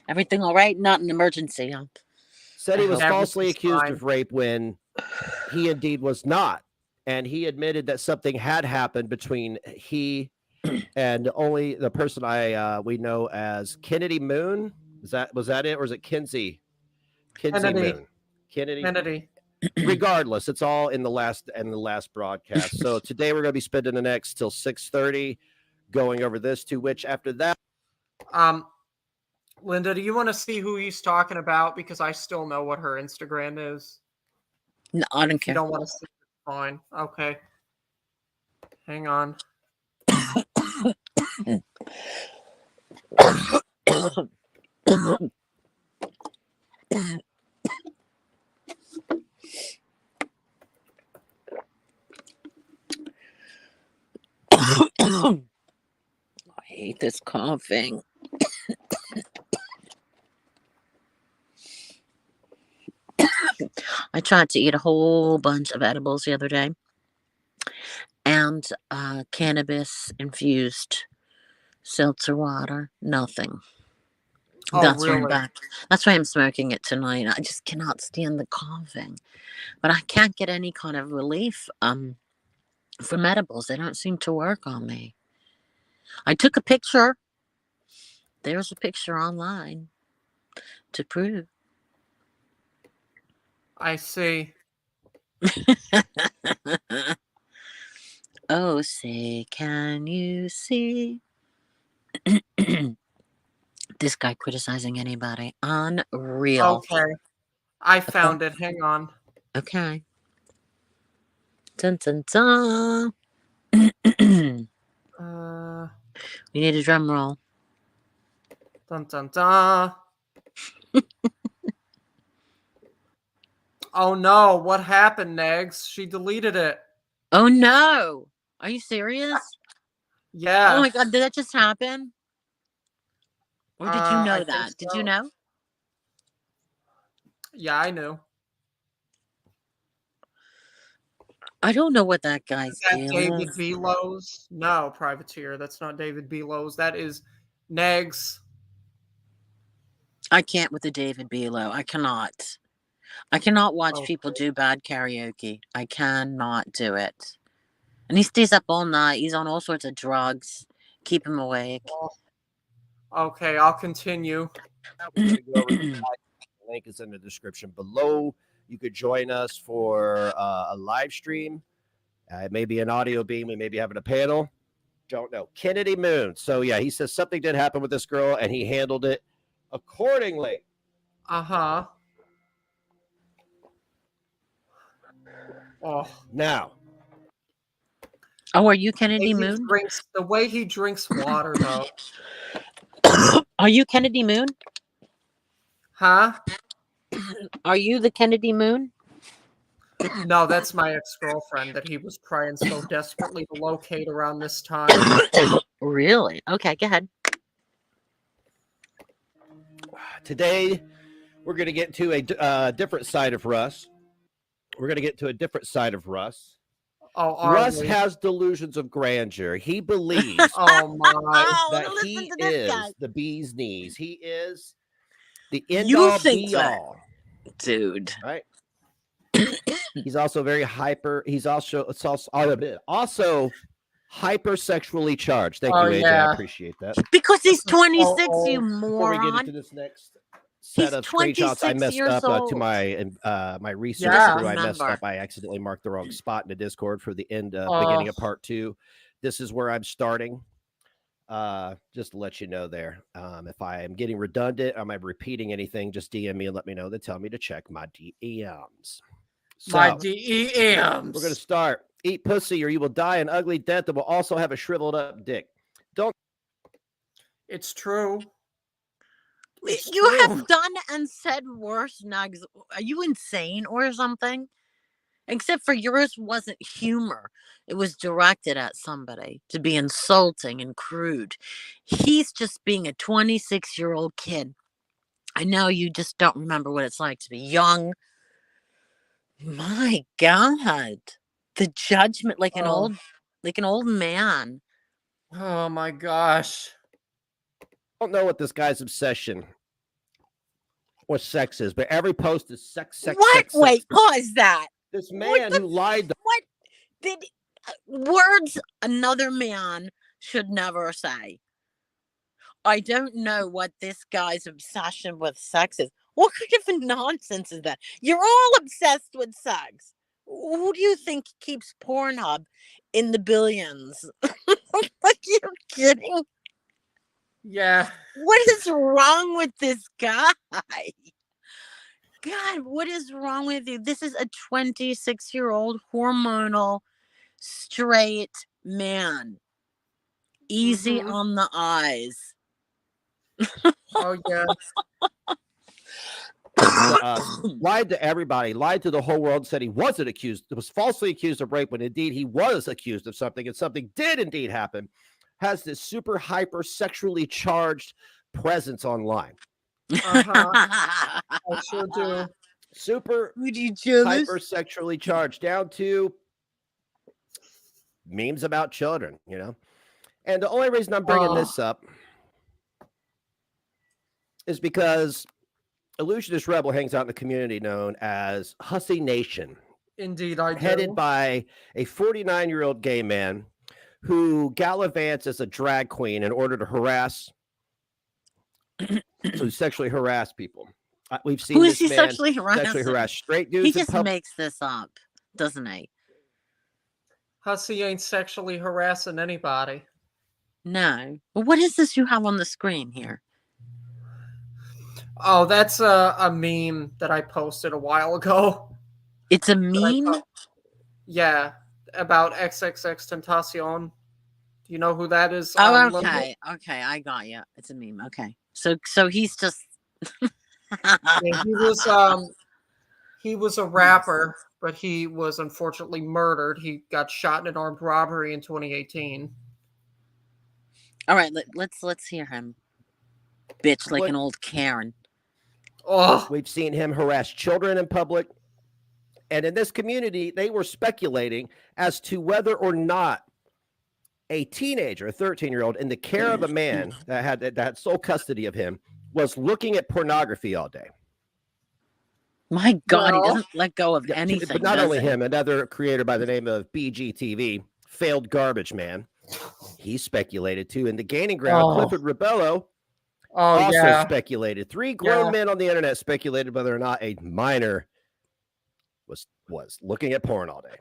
Everything all right? Not an emergency, huh? Said he was falsely Everything's accused fine. of rape when he indeed was not. And he admitted that something had happened between he and only the person we know as Kennedy Moon. Was that it, or is it Kinsey? Kennedy. Moon. Kennedy. Regardless, it's all in the last broadcast. So today we're going to be spending the next till 6:30 going over this. To which after that, Linda, do you want to see who he's talking about? Because I still know what her Instagram is. No, I don't If you care. don't want to see it, fine. Okay. Hang on. I hate this coughing. I tried to eat a whole bunch of edibles the other day, and cannabis infused seltzer water. Nothing. Oh, That's why I'm really? back. That's why I'm smoking it tonight. I just cannot stand the coughing, but I can't get any kind of relief from edibles. They don't seem to work on me. I took a picture. There's a picture online to prove. I see. Oh, say, can you see? This guy criticizing anybody. Unreal. Okay. I found it. Hang on. Okay. Dun dun dun. Uh, We need a drum roll. dun dun dun. Oh no, what happened, NEGZ? She deleted it. Oh no! Are you serious? Yeah. Oh my god, did that just happen? Or did you I know think that? Did you so. know? Yeah, I knew. I don't know what that guy's Is that deal David is. Belows? No, Privateer. That's not David Belows. That is NEGZ. I can't with the David Below. I cannot. I cannot watch people Okay. do bad karaoke. I cannot do it. And he stays up all night. He's on all sorts of drugs. Keep him awake. Okay, I'll continue. We're gonna go over the link is in the description below. You could join us for a live stream. It may be an audio beam. We may be having a panel. Don't know. Kennedy Moon. So yeah, he says something did happen with this girl, and he handled it accordingly. Uh-huh. Oh. Now. Oh, are you Kennedy Moon? The way he drinks water, though. Are you Kennedy Moon? Huh? Are you the Kennedy Moon? No, that's my ex-girlfriend that he was trying so desperately to locate around this time. Really? Okay, go ahead. Today, we're going to get to a different side of Russ. We're going to get to a different side of Russ. Oh, Russ has delusions of grandeur. He believes oh my that he is the bee's knees. He is the end You all think be that? all. Dude. Right? He's also very hyper. He's also hypersexually charged. Thank you, AJ. yeah. I appreciate that. Because he's 26, you Before we get moron. into this next set of screenshots, I messed up to my research crew. I messed up. I accidentally marked the wrong spot in the Discord for the beginning of part 2. This is where I'm starting. Just to let you know there. If I am getting redundant, am I repeating anything, just DM me and let me know. They tell me to check my DMs. So, my DEMs. We're going to start. Eat pussy or you will die an ugly death that will also have a shriveled up dick. Don't. It's true. You have done and said worse, Nugs. Are you insane or something? Except for yours wasn't humor. It was directed at somebody to be insulting and crude. He's just being a 26-year-old kid. I know you just don't remember what it's like to be young. My God. The judgment like an old man. Oh my gosh. I don't know what this guy's obsession with sex is, but every post is sex. Wait, pause that. This man who lied. What did words another man should never say? I don't know what this guy's obsession with sex is. What kind of nonsense is that? You're all obsessed with sex. Who do you think keeps Pornhub in the billions? Are you kidding? Yeah. What is wrong with this guy? God, what is wrong with you? This is a 26-year-old hormonal, straight man. Easy on the eyes. Oh yeah. Lied to everybody, lied to the whole world, said he wasn't accused, was falsely accused of rape when indeed he was accused of something, and something did indeed happen. Has this super hyper sexually charged presence online. I sure do. Super jealous? hyper sexually charged, down to memes about children, you know. And the only reason I'm bringing this up is because Illusionist Rebel hangs out in the community known as Hussy Nation. Indeed, I do. Headed by a 49-year-old gay man who gallivants as a drag queen in order to harass, to sexually harass people. We've seen Who this is he man sexually harass straight dudes. He just makes this up, doesn't he? Hussy ain't sexually harassing anybody. No. Well, what is this you have on the screen here? Oh, that's a meme that I posted a while ago. It's a meme? Yeah, about XXX Tentacion. Do you know who that is? Oh, okay. Okay, I got you. It's a meme. Okay. So he's just Yeah, he was a rapper, but he was unfortunately murdered. He got shot in an armed robbery in 2018. All right, let's hear him. Bitch like an old Karen. Oh, we've seen him harass children in public. And in this community, they were speculating as to whether or not a teenager, a 13-year-old, in the care of a man that had sole custody of him, was looking at pornography all day. My God, he doesn't let go of anything. But not only him, another creator by the name of BGTV, Failed Garbage Man, he speculated too. In the gaining ground, Clifford Rebello also speculated. 3 grown men on the internet speculated whether or not a minor was looking at porn all day.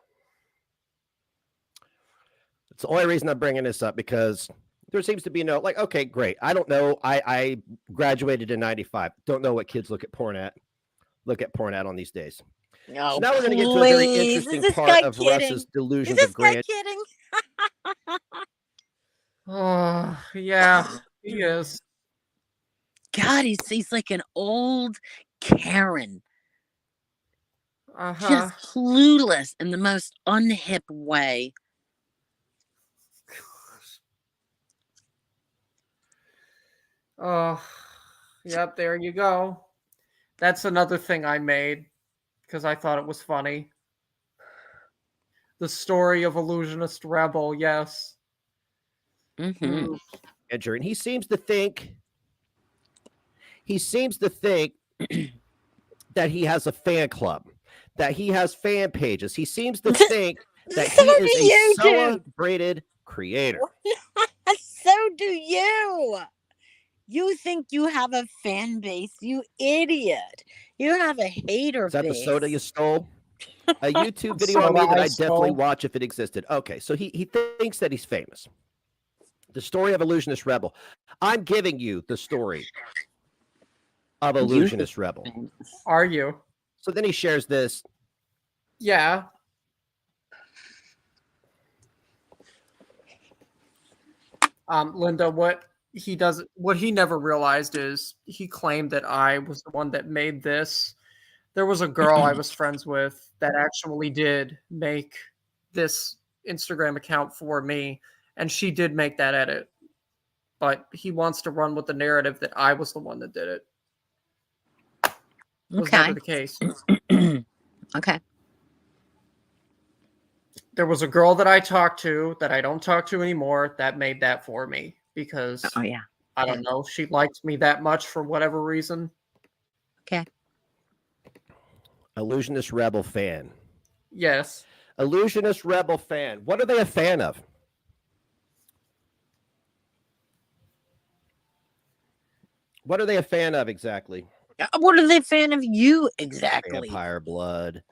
It's the only reason I'm bringing this up, because there seems to be no, like, okay, great. I don't know. I graduated in 95. Don't know what kids look at porn at on these days. Oh, so now we're going to get to a very interesting part of Russ's delusions of grandeur. Kidding? Oh, yeah, he is. God, he's like an old Karen. Just clueless in the most unhip way. Oh, yep, there you go. That's another thing I made because I thought it was funny. The story of Illusionist Rebel, yes. Mm-hmm. And he seems to think that he has a fan club, that he has fan pages. He seems to think that he is a celebrated creator. So do you. You think you have a fan base, you idiot. You have a hater base. Is that the soda you stole? A YouTube video on me that I'd definitely watch if it existed. Okay, so he thinks that he's famous. The story of Illusionist Rebel. I'm giving you the story of Illusionist Rebel. Are you? So then he shares this. Yeah. Linda, what he never realized is he claimed that I was the one that made this. There was a girl I was friends with that actually did make this Instagram account for me, and she did make that edit. But he wants to run with the narrative that I was the one that did it. Was never the case. Okay. There was a girl that I talked to that I don't talk to anymore that made that for me because I don't know, she liked me that much for whatever reason. Okay. Illusionist Rebel fan. Yes. Illusionist Rebel fan. What are they a fan of? What are they a fan of exactly? What are they a fan of you exactly? Vampire blood.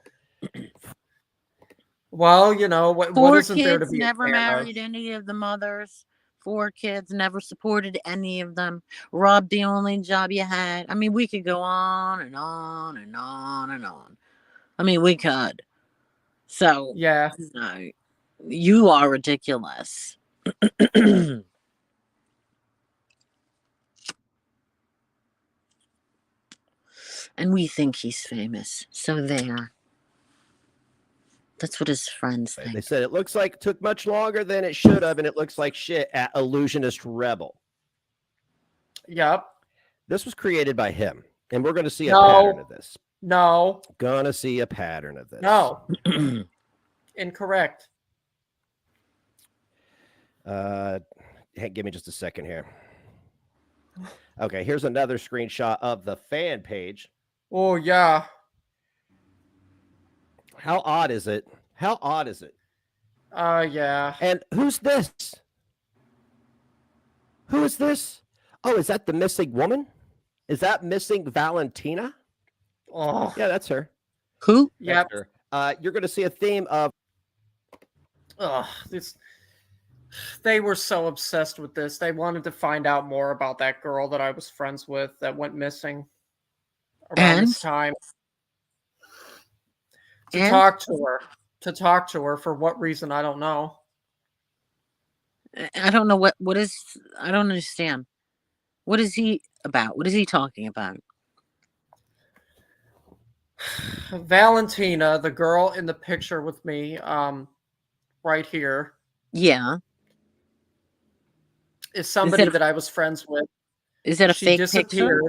Well, you know, what isn't there to be never married any of the mothers. 4 kids, never supported any of them. Robbed the only job you had. I mean, we could go on and on and on and on. I mean, we could. So yeah, no, You are ridiculous. And we think he's famous. So there. That's what his friends think. They said it looks like it took much longer than it should have, and it looks like shit at Illusionist Rebel. Yep. This was created by him, and we're going to see a No. pattern of this. No. Gonna see a pattern of this. No. Incorrect. Hey, give me just a second here. Okay, here's another screenshot of the fan page. Oh, yeah. How odd is it? How odd is it? Yeah. And who's this? Who is this? Oh, is that the missing woman? Is that missing Valentina? Oh. Yeah, that's her. Who? Yep. That's her. You're going to see a theme of. They were so obsessed with this. They wanted to find out more about that girl that I was friends with that went missing around this time. To talk to her for what reason, I don't know. I don't know what is. I don't understand. What is he about? What is he talking about? Valentina, the girl in the picture with me, right here. Yeah. Is somebody that I was friends with. Is that a fake picture?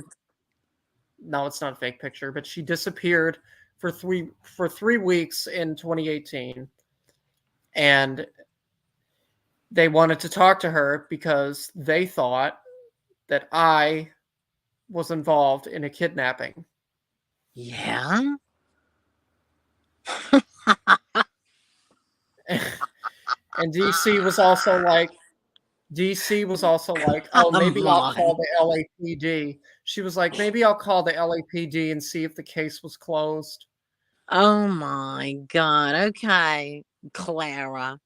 No, it's not a fake picture, but she disappeared for 3 weeks in 2018. And they wanted to talk to her because they thought that I was involved in a kidnapping. Yeah. And DC was also like, oh, maybe I'll call the LAPD. She was like, maybe I'll call the LAPD and see if the case was closed. Oh my God. Okay, Clara.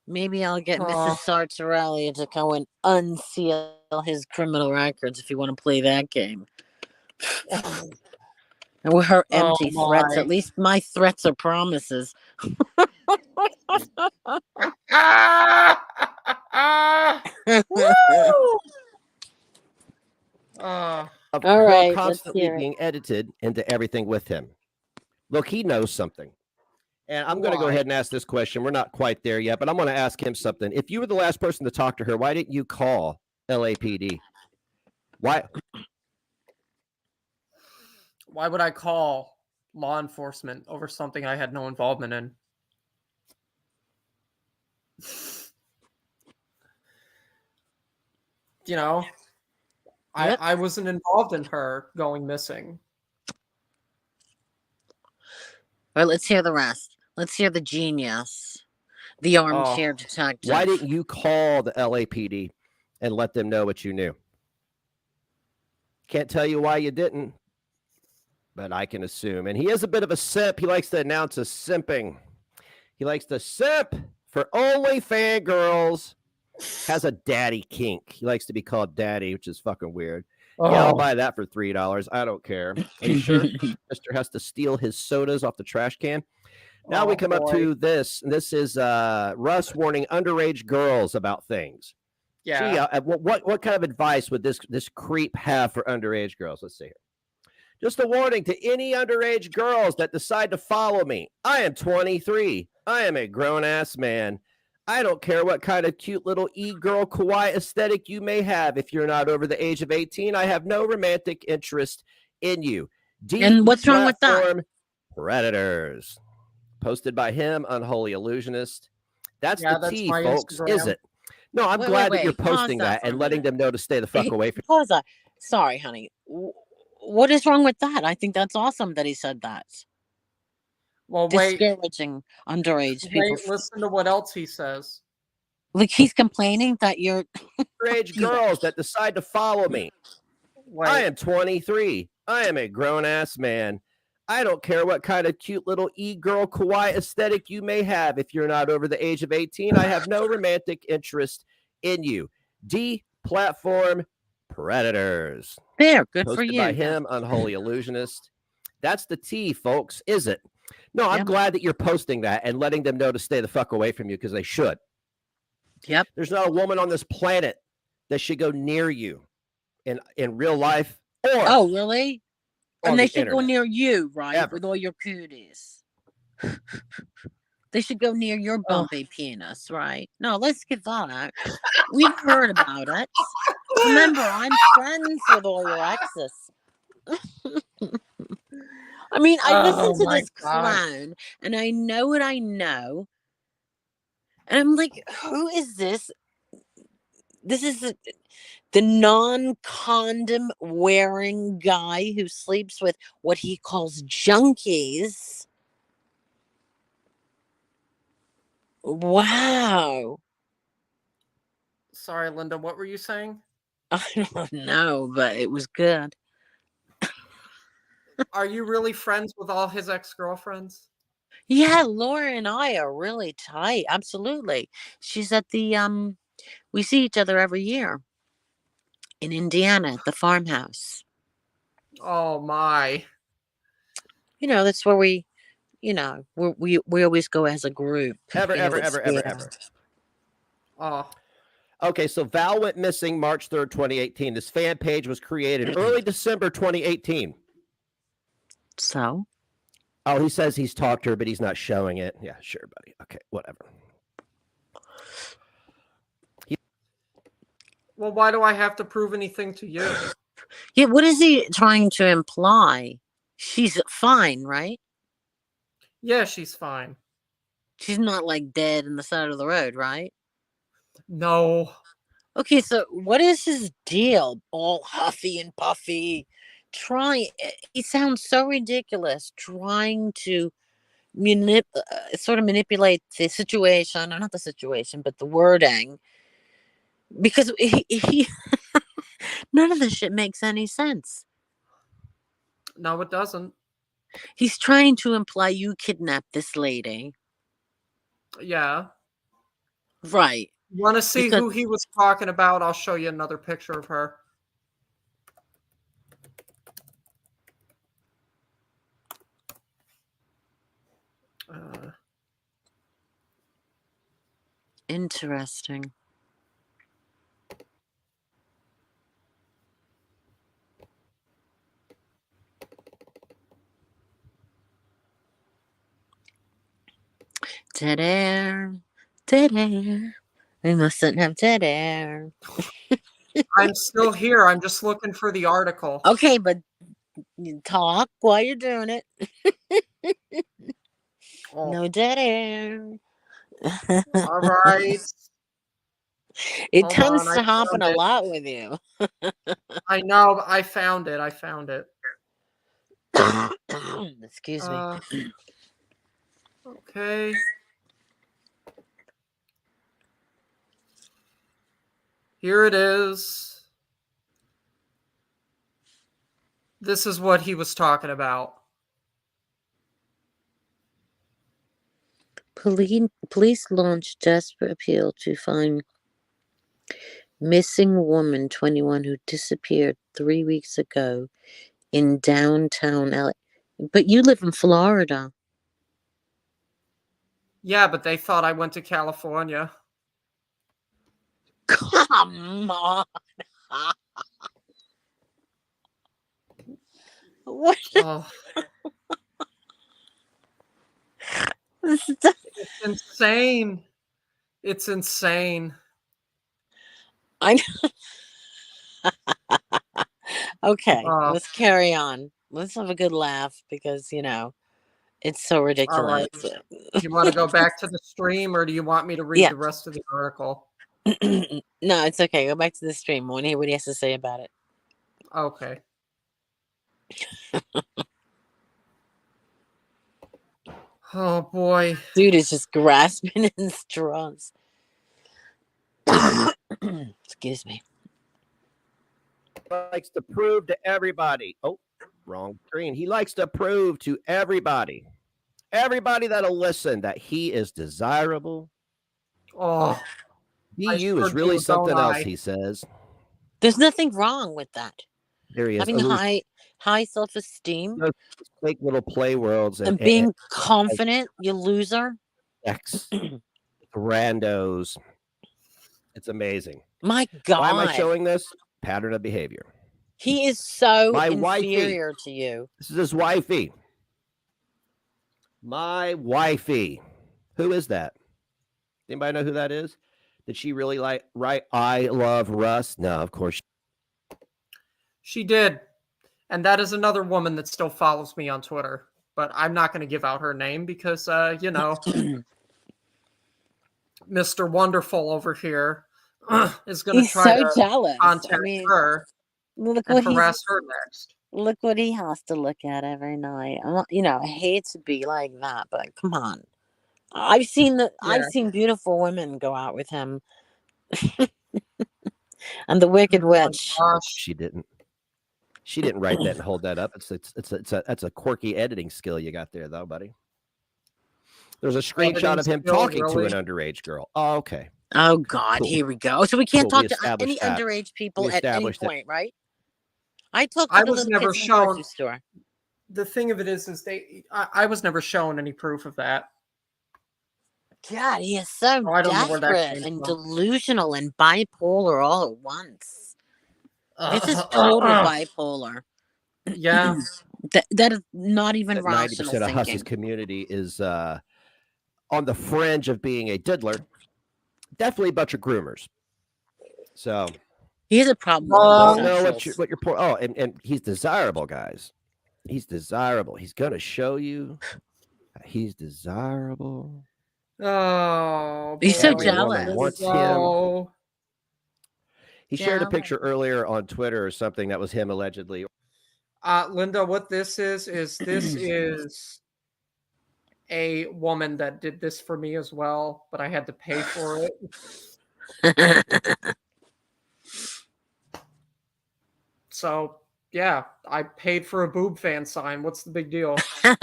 Maybe I'll get Mrs. Sartorelli to go and unseal his criminal records if you want to play that game. And with her empty threats, at least my threats are promises. All right, constantly being edited into everything with him. Look, he knows something. And I'm going to go ahead and ask this question. We're not quite there yet, but I'm going to ask him something. If you were the last person to talk to her, why didn't you call LAPD? Why? Why would I call law enforcement over something I had no involvement in? You know, I wasn't involved in her going missing. All right, let's hear the rest. Let's hear the genius, the armchair detective. Why didn't you call the LAPD and let them know what you knew? Can't tell you why you didn't, but I can assume. And he is a bit of a simp. He likes to announce a simping. He likes to simp for only fangirls. Has a daddy kink. He likes to be called daddy, which is fucking weird. Oh. Yeah, I'll buy that for $3. I don't care. Are you sure? Mr. has to steal his sodas off the trash can. Now we come up to this. This is Russ warning underage girls about things. Yeah. Gee, what kind of advice would this creep have for underage girls? Let's see here. Just a warning to any underage girls that decide to follow me. I am 23. I am a grown-ass man. I don't care what kind of cute little e-girl kawaii aesthetic you may have. If you're not over the age of 18, I have no romantic interest in you. And what's wrong with that? Predators. Posted by him, Unholy Illusionist. That's the tea, folks, Instagram. Is it? No, I'm glad that you're posting that and letting them know to stay the fuck away from you. Pause that. Sorry, honey. What is wrong with that? I think that's awesome that he said that. Well, wait. Discouraging underage people. Wait, listen to what else he says. Like he's complaining that you're underage girls that decide to follow me. Wait. I am 23. I am a grown-ass man. I don't care what kind of cute little e-girl kawaii aesthetic you may have. If you're not over the age of 18, I have no romantic interest in you. D-platform predators. There, good Posted for you. By him, Unholy Illusionist. That's the tea, folks, is it? No, I'm Yeah. glad that you're posting that and letting them know to stay the fuck away from you because they should. Yep. There's not a woman on this planet that should go near you in real life or Oh, really? on And they the should go internet. near you, right? Ever. With all your cooties. They should go near your Oh. bumpy penis, right? No, let's get that. We've heard about it. Remember, I'm friends with all your exes. I mean, I Oh listen to my this God. clown, and I know what I know. And I'm like, who is this? This is the non-condom wearing guy who sleeps with what he calls junkies. Wow. Sorry, Linda. What were you saying? I don't know, but it was good. Are you really friends with all his ex-girlfriends? Yeah, Laura and I are really tight. Absolutely. She's at the we see each other every year in Indiana at the farmhouse. Oh my. You know, that's where we we always go as a group. Ever. Oh. Okay, so Val went missing March 3rd, 2018. This fan page was created early December 2018. So? Oh, he says he's talked to her, but he's not showing it. Yeah, sure, buddy. Okay, whatever. Well, why do I have to prove anything to you? Yeah, what is he trying to imply? She's fine, right? Yeah, she's fine. She's not like dead in the side of the road, right? No. Okay, so what is his deal? All huffy and puffy. He sounds so ridiculous trying to sort of manipulate the situation, or not the situation, but the wording. Because he none of this shit makes any sense. No, it doesn't. He's trying to imply you kidnapped this lady. Yeah. Right. You want to see who he was talking about? I'll show you another picture of her. Interesting. Dead air. Dead air. We mustn't have dead air. I'm still here. I'm just looking for the article. Okay, but you talk while you're doing it. Oh. No dead air. All right. It Hold tends on, to I happen found a it. lot with you. I know. I found it. Excuse me. Okay. Here it is. This is what he was talking about. Police launched desperate appeal to find missing woman 21 who disappeared 3 weeks ago in downtown LA. But you live in Florida. Yeah, but they thought I went to California. Come on. What? Oh. It's insane. It's insane. I know. Okay, let's carry on. Let's have a good laugh because, it's so ridiculous. Right. You want to go back to the stream, or do you want me to read the rest of the article? No, it's okay. Go back to the stream. I want to hear what he has to say about it. Okay. Oh, boy. Dude is just grasping at straws. Excuse me. Likes to prove to everybody. Oh, wrong screen. He likes to prove to everybody that'll listen, that he is desirable. Oh, BU is really something else, he says. There's nothing wrong with that. There he is. Having high self-esteem Those fake little play worlds and being confident, you loser. X randos. It's amazing. My God. Why am I showing this? Pattern of behavior. He is so My inferior wifey. to you. This is his wifey. My wifey. Who is that? Anybody know who that is? Did she really write I love Russ? No, of course. She did. And that is another woman that still follows me on Twitter. But I'm not going to give out her name because, you know, Mr. Wonderful over here is going to try to jealous. contact her and harass her next. Look what he has to look at every night. You know, I hate to be like that, but come on. I've seen beautiful women go out with him. And the Wicked Witch. She didn't write that and hold that up. That's a quirky editing skill you got there, though, buddy. There's a screenshot of him talking to an underage girl. Oh, okay. Oh God, Cool. Here we go. So we can't talk to any that. underage people at any point, right? I was never shown. The thing of it is I was never shown any proof of that. God, he is so desperate and delusional and bipolar all at once. This is total bipolar. Yeah. That is not even rational 90% of Huss's community is on the fringe of being a diddler. Definitely a bunch of groomers. So he has a problem. I don't know what you're poor. Oh, and he's desirable, guys. He's desirable. He's gonna show you. He's desirable. Oh, he's so jealous. Wants him. He shared a picture earlier on Twitter or something that was him allegedly. Linda, what this is a woman that did this for me as well, but I had to pay for it. So, yeah, I paid for a boob fan sign. What's the big deal? That's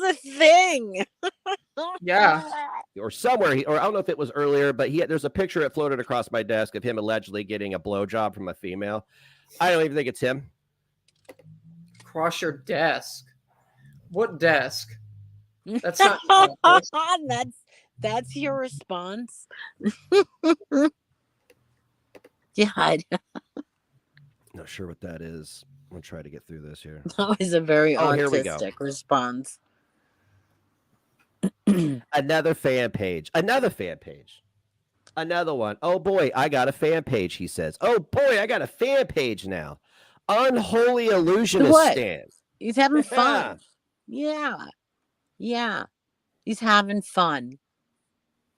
a thing. Yeah. Or somewhere, or I don't know if it was earlier, but there's a picture that floated across my desk of him allegedly getting a blowjob from a female. I don't even think it's him. Cross your desk. What desk? That's not. That's your response. Yeah. Not sure what that is. I'm gonna try to get through this here. That was a very autistic response. Another fan page. Another one. Oh boy, I got a fan page, he says. Oh boy, I got a fan page now. Unholy illusionist stands. He's having fun. Yeah. He's having fun.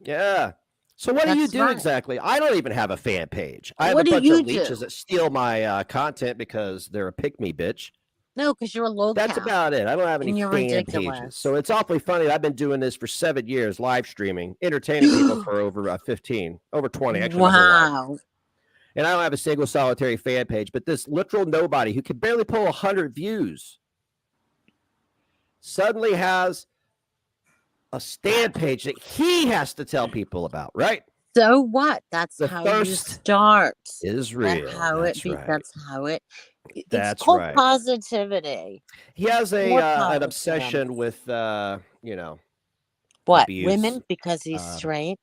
Yeah. So what do you do exactly? I don't even have a fan page. I have a bunch of leeches that steal my content because they're a pick-me bitch. No, because you're a low. That's about it. I don't have any fan pages. So it's awfully funny. I've been doing this for 7 years, live streaming, entertaining people for over 20, actually. Wow. And I don't have a single solitary fan page, but this literal nobody who could barely pull 100 views suddenly has a stand page that he has to tell people about, right? So what? That's how you start. Is real. That's how it. That's called right. Positivity. He has an obsession with what abuse. Women because he's straight.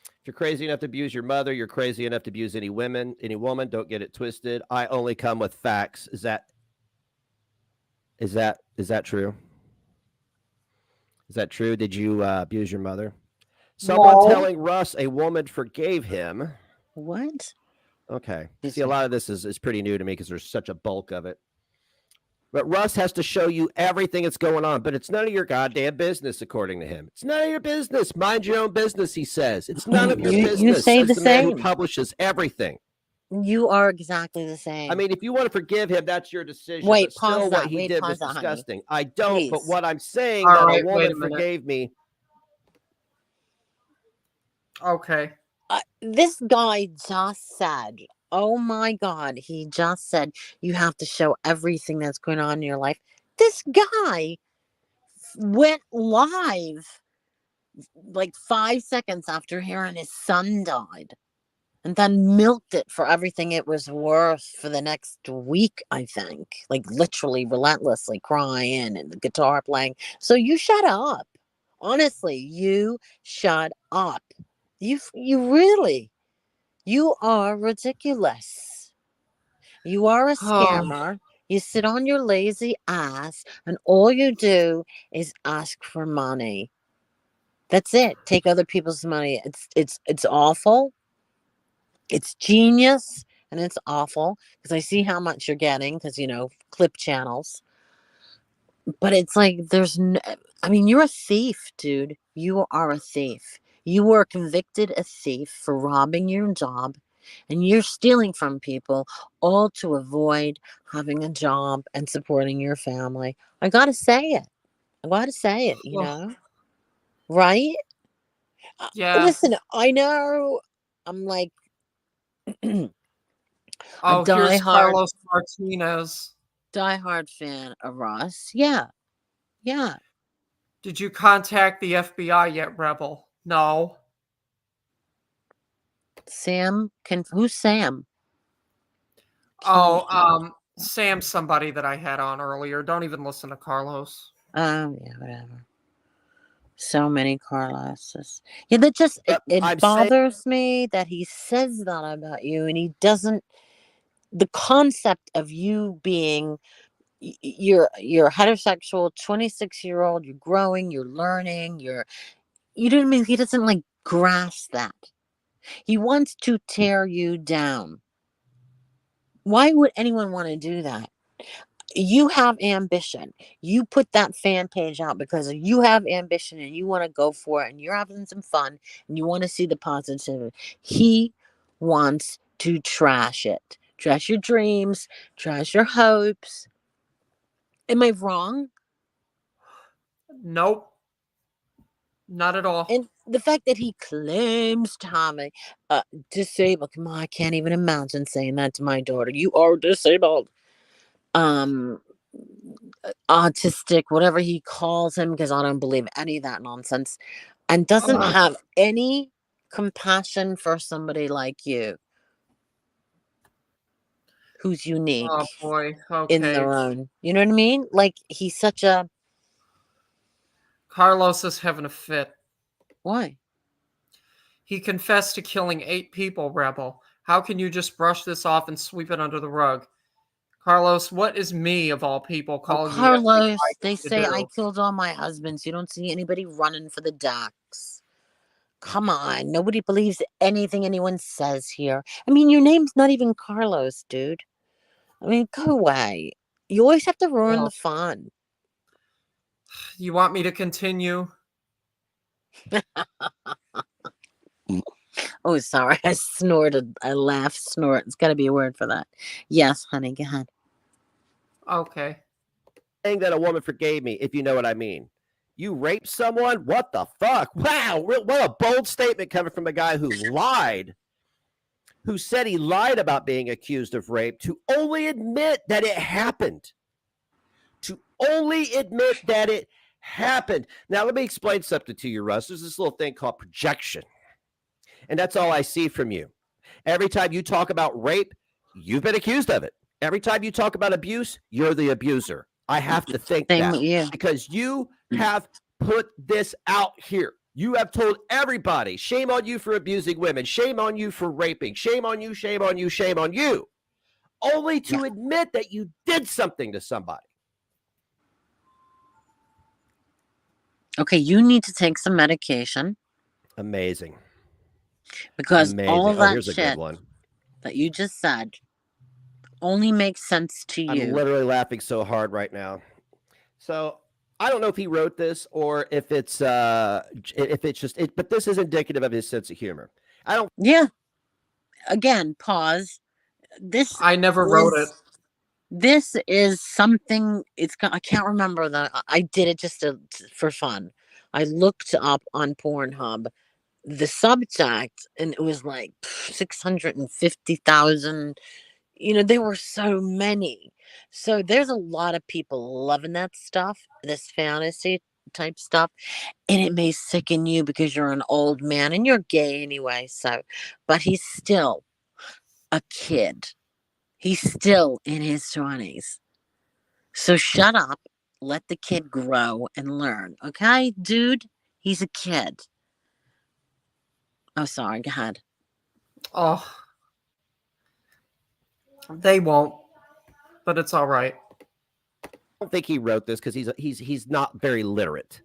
If you're crazy enough to abuse your mother, you're crazy enough to abuse any woman. Don't get it twisted. I only come with facts. Is that true? Is that true? Did you abuse your mother? Someone telling Russ a woman forgave him. What? Okay. See, a lot of this is pretty new to me because there's such a bulk of it. But Russ has to show you everything that's going on, but it's none of your goddamn business, according to him. It's none of your business. Mind your own business, he says. It's none of your business. You say the same. Man who publishes everything. You are exactly the same. I mean, if you want to forgive him, that's your decision. Wait, but still, what he did was disgusting. I don't. Please. But what I'm saying, a woman forgave me. Okay. This guy just said, oh my God, he just said you have to show everything that's going on in your life. This guy went live like 5 seconds after hearing his son died and then milked it for everything it was worth for the next week, I think. Like literally relentlessly crying and the guitar playing. So you shut up. Honestly, you shut up. You really, you are ridiculous. You are a Oh, scammer. You sit on your lazy ass and all you do is ask for money. That's it. Take other people's money. It's awful. It's genius and it's awful because I see how much you're getting because clip channels. But it's like I mean, you're a thief, dude. You are a thief. You were convicted a thief for robbing your job and you're stealing from people all to avoid having a job and supporting your family. I gotta say it. I gotta say it, right? yeah. Listen, I know I'm like a Oh, here's diehard Carlos Martinez. fan of Ross. Yeah. Yeah. Did you contact the FBI yet, Rebel? No. Who's Sam? Oh, Sam's somebody that I had on earlier. Don't even listen to Carlos. Yeah, whatever. So many Carlos's. Yeah, that just But it I'm saying bothers me that he says that about you and he doesn't. The concept of you being you're heterosexual 26-year-old, you're growing, you're learning, you know what I mean? He doesn't like grasp that. He wants to tear you down. Why would anyone want to do that? You have ambition. You put that fan page out because you have ambition and you want to go for it and you're having some fun and you want to see the positivity. He wants to trash it. Trash your dreams, trash your hopes. Am I wrong? Nope. Not at all. And the fact that he claims Tommy disabled. Come on, I can't even imagine saying that to my daughter. You are disabled. Autistic, whatever he calls him, because I don't believe any of that nonsense, and doesn't have any compassion for somebody like you who's unique Oh boy. in Okay. their own. You know what I mean? Like he's such a Carlos is having a fit. why? He confessed to killing 8 people, Rebel. How can you just brush this off and sweep it under the rug? Carlos, what is me, of all people, Oh, calling the Carlos, FBI they to say I do? killed all my husbands. You don't see anybody running for the ducks. Come on, nobody believes anything anyone says here. I mean, your name's not even Carlos, dude. I mean, go away. You always have to ruin Oh, the fun. you want me to continue? Oh, sorry. I snorted. I laughed, snort. It's got to be a word for that. Yes, honey, go ahead. Okay. that a woman forgave me, if you know what I mean. You raped someone? What the fuck? Wow, what a bold statement coming from a guy who lied, who said he lied about being accused of rape, to only admit that it happened. To only admit that it happened. Now, let me explain something to you, Russ. There's this little thing called projection. And that's all I see from you. Every time you talk about rape, you've been accused of it. Every time you talk about abuse, you're the abuser. I have to think Same that with you. because you have put this out here. You have told everybody, shame on you for abusing women, shame on you for raping, shame on you, shame on you, shame on you, only to admit that you did something to somebody. Okay, you need to take some medication Amazing. because all Amazing. Oh, that here's a good shit one. that you just said only makes sense to I'm you. literally laughing so hard right now. So I don't know if he wrote this or if it's just it, but this is indicative of his sense of humor. I don't. Yeah. Again, pause. This I never wrote it. This is something. I can't remember that. I did it just for fun. I looked up on Pornhub the subject, and it was like 650,000. There were so many. So there's a lot of people loving that stuff, this fantasy type stuff, and it may sicken you because you're an old man and you're gay anyway. So, but he's still a kid. He's still in his 20s. So shut up, let the kid grow and learn. Okay, dude? He's a kid. Oh, sorry, go ahead. Oh, they won't, but it's all right. I don't think he wrote this because he's not very literate.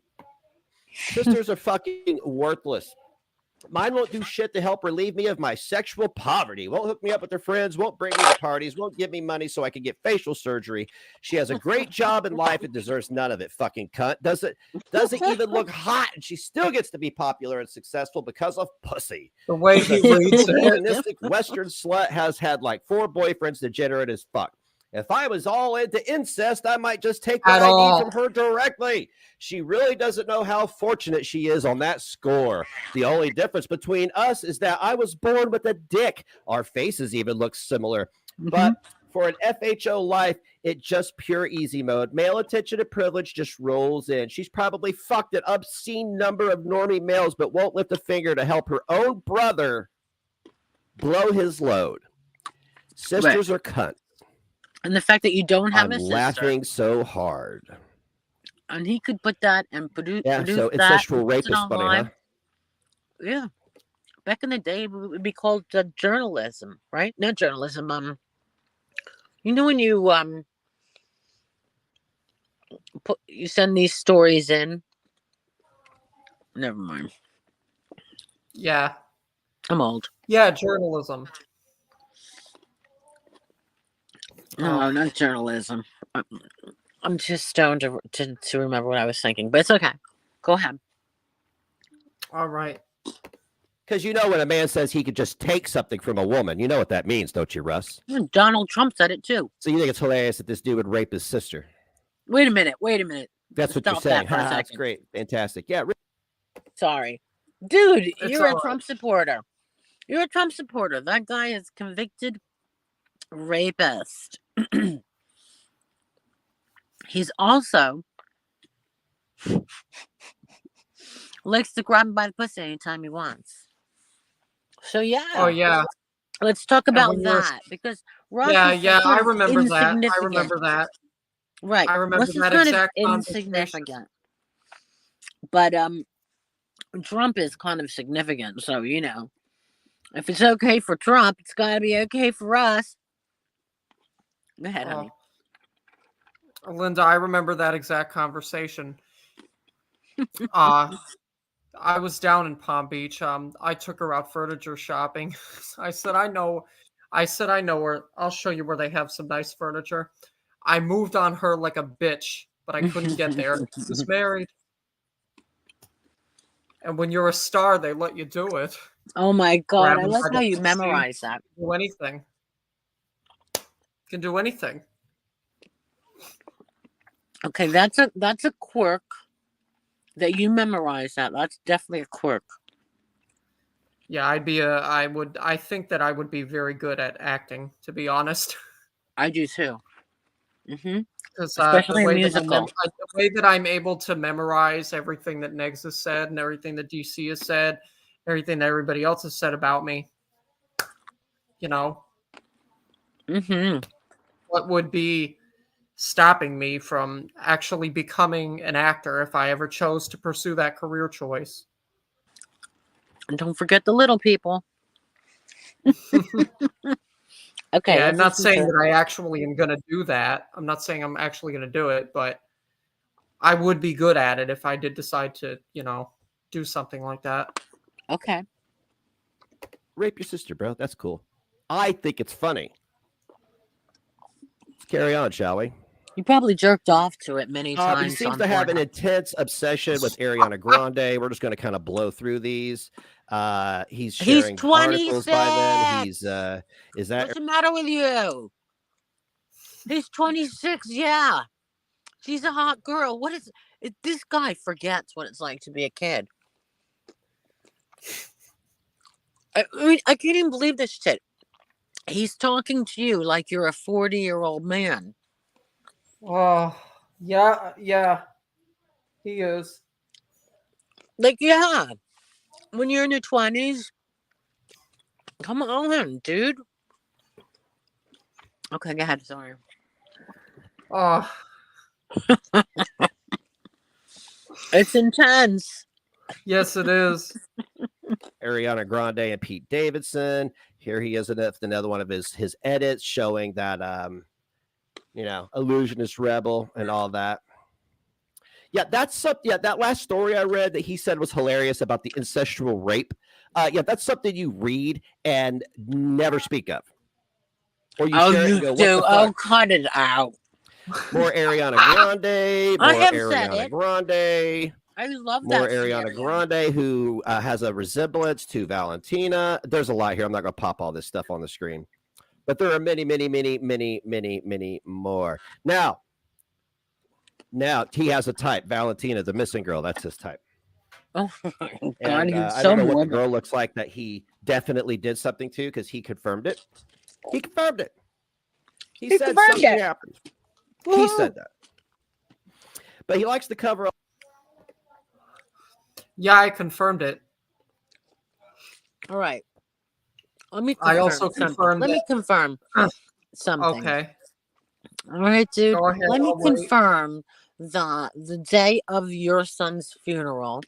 Sisters are fucking worthless. Mine won't do shit to help relieve me of my sexual poverty. Won't hook me up with her friends. Won't bring me to parties. Won't give me money so I can get facial surgery. She has a great job in life and deserves none of it. Fucking cunt. Doesn't even look hot, and she still gets to be popular and successful because of pussy. The way he reads it. Chauvinistic Western slut has had like 4 boyfriends, degenerate as fuck. If I was all into incest, I might just take what I need from her directly. She really doesn't know how fortunate she is on that score. The only difference between us is that I was born with a dick. Our faces even look similar. But for an FHO life, it's just pure easy mode. Male attention and privilege just rolls in. She's probably fucked an obscene number of normie males, but won't lift a finger to help her own brother blow his load. Sisters are cunts. And the fact that you don't have I'm a sister. laughing so hard. And he could put that and produce so that. Incestual rapist funny, huh? Yeah. Back in the day, it would be called journalism, right? Not journalism. You know when you you send these stories in? Never mind. Yeah. I'm old. Yeah, journalism. No, not journalism. I'm just stoned to remember what I was thinking, but it's okay. Go ahead. All right. Because you know when a man says he could just take something from a woman, you know what that means, don't you, Russ? Donald Trump said it too. So you think it's hilarious that this dude would rape his sister? Wait a minute. That's what you're saying. That's great. Fantastic. Yeah. Sorry. Dude, you're a Trump supporter. You're a Trump supporter. That guy is convicted rapist. He's also likes to grab him by the pussy anytime he wants. So yeah. Oh yeah. Let's talk about that because Russ I remember that. Right. I remember Russ that is exact kind of insignificant. But Trump is kind of significant. So, you know, if it's okay for Trump, it's got to be okay for us. Go ahead, honey. Linda, I remember that exact conversation. I was down in Palm Beach. I took her out furniture shopping. I said, I know where. I'll show you where they have some nice furniture. I moved on her like a bitch, but I couldn't get there. She was married. And when you're a star, they let you do it. Oh my God. I like how you memorize that. Do anything. You can do anything. Okay, that's a quirk that you memorize that. That's definitely a quirk. Yeah, I think that I would be very good at acting, to be honest. I do too. Because especially in musical. The way that I'm able to memorize everything that NEGZ has said and everything that DC has said, everything that everybody else has said about me, you know, what would be stopping me from actually becoming an actor if I ever chose to pursue that career choice? And don't forget the little people. Okay. Yeah, I'm not saying that I actually am going to do that. I'm not saying I'm actually going to do it, but I would be good at it if I did decide to, you know, do something like that. Okay. Rape your sister, bro. That's cool. I think it's funny. Let's carry on, shall we? You probably jerked off to it many times. He seems to have an intense obsession with Ariana Grande. We're just going to kind of blow through these. He's sharing articles by then. Is that what's the matter with you? He's 26. Yeah, she's a hot girl. What is it? This guy forgets what it's like to be a kid. I mean, I can't even believe this shit. He's talking to you like you're a 40-year-old man. Oh, yeah. He is. Like, yeah, when you're in your 20s, come on, dude. Okay, go ahead. Sorry. Oh, It's intense. yes, it is. Ariana Grande and Pete Davidson. Here he is in another one of his edits showing that illusionist rebel and all that. Yeah, that's something. Yeah, that last story I read that he said was hilarious about the incestual rape. Yeah, that's something you read and never speak of, or you share it and go, "What the fuck?" cut it out. More Ariana Grande. I More have said Ariana it. Grande. I love More that Ariana scenario. Grande, who has a resemblance to Valentina. There's a lot here. I'm not going to pop all this stuff on the screen, but there are many, many, many, many, many, many more. Now he has a type. Valentina, the missing girl. That's his type. Oh my God, And he's I so don't know what the morbid. girl looks like that he definitely did something to because he confirmed it. He confirmed it. He said confirmed something it. happened. He said that. But he likes to cover up. Yeah, I confirmed it. All right. Let me confirm I also something. confirmed Let me that. confirm something. Okay. All right, dude. Go ahead. Let me I'll wait. confirm that the day of your son's funeral,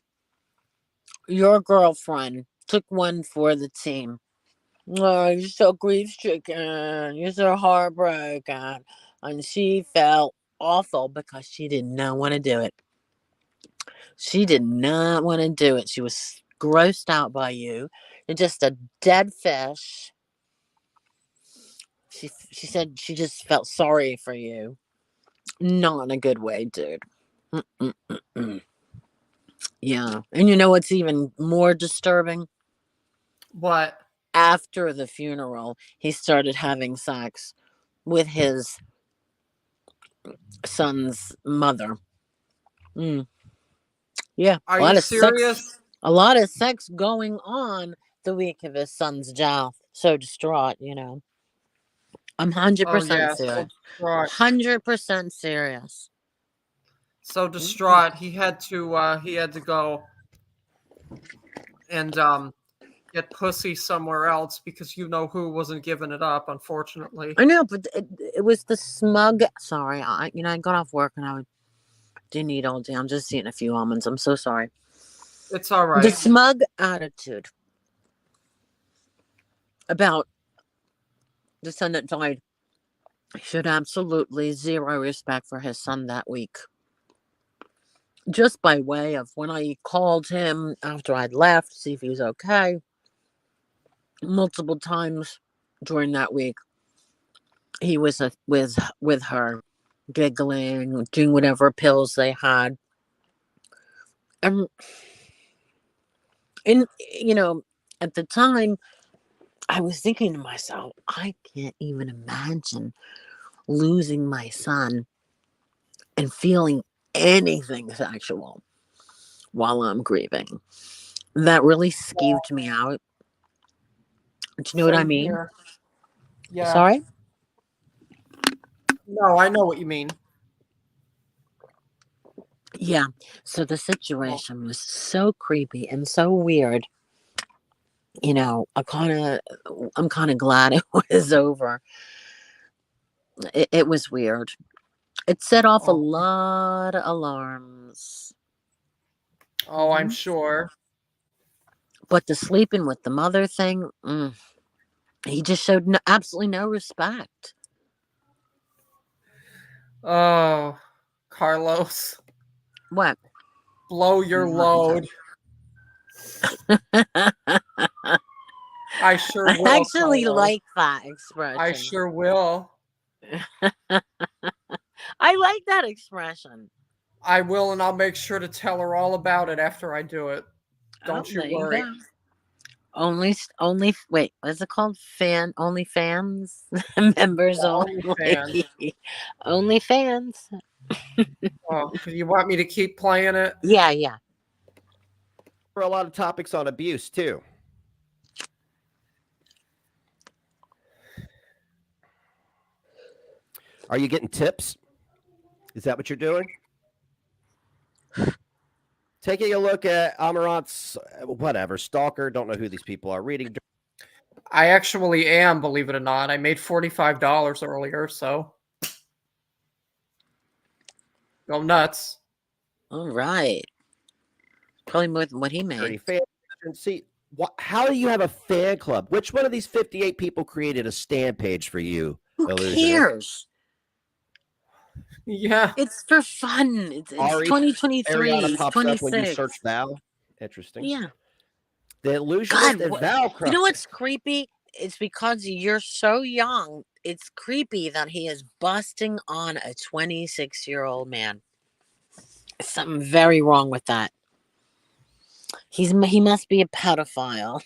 your girlfriend took one for the team. Oh, you're so grief stricken. You're so heartbroken. And she felt awful because she did not want to do it. She did not want to do it. She was grossed out by you. You're just a dead fish. She said she just felt sorry for you. Not in a good way, dude. Mm-mm-mm-mm. Yeah. And you know what's even more disturbing? What? After the funeral, he started having sex with his son's mother. Mm. Yeah. Are A lot you of serious? sex. A lot of sex going on the week of his son's death. So distraught, I'm 100% Oh yeah, so serious. distraught. 100% serious. So distraught. He had to go and get pussy somewhere else because you know who wasn't giving it up, unfortunately. I know, but it was the smug. Sorry, I got off work and I didn't eat all day. I'm just eating a few almonds. I'm so sorry. It's all The right. smug attitude about the son that died should absolutely zero respect for his son that week. Just by way of when I called him after I'd left to see if he was okay, multiple times during that week, he was with her, giggling, doing whatever pills they had. And at the time, I was thinking to myself, I can't even imagine losing my son and feeling anything sexual while I'm grieving. That really skeeved me out. Do you know what I Same mean? here. Yeah. Sorry? No, I know what you mean. Yeah. So the situation was so creepy and so weird. I'm kind of glad it was over. It was weird. It set off a lot of alarms. Oh, I'm sure. But the sleeping with the mother thing, he just showed absolutely no respect. Oh, Carlos. What? Blow your load. I sure will. I actually Carlos. like that expression. I sure will. I like that expression. I will, and I'll make sure to tell her all about it after I do it. Don't you worry. Wait, what's it called? Only fans? Members only. Only fans. Oh, you want me to keep playing it? Yeah. For a lot of topics on abuse too. Are you getting tips? Is that what you're doing? Taking a look at Amarant's whatever stalker. Don't know who these people are. Reading. I actually am, believe it or not. I made $45 earlier, so go nuts. All right. Probably more than what he made. See, how do you have a fan club? Which one of these 58 people created a stand page for you? Who cares? Yeah. It's for fun. It's 2023. Ariana It's pops 26. up when you search Val. Interesting. Yeah. The illusionist and Val. You know what's creepy? It's because you're so young. It's creepy that he is busting on a 26-year-old man. Something very wrong with that. He must be a pedophile.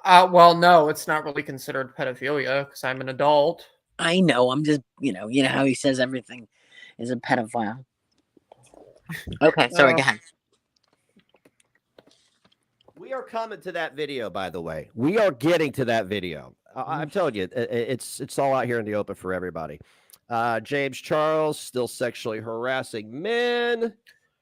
Well, no, it's not really considered pedophilia because I'm an adult. I know. I'm just, you know how he says everything is a pedophile. Okay, sorry, go ahead. We are coming to that video, by the way. We are getting to that video. I'm telling you, it's all out here in the open for everybody. James Charles still sexually harassing men.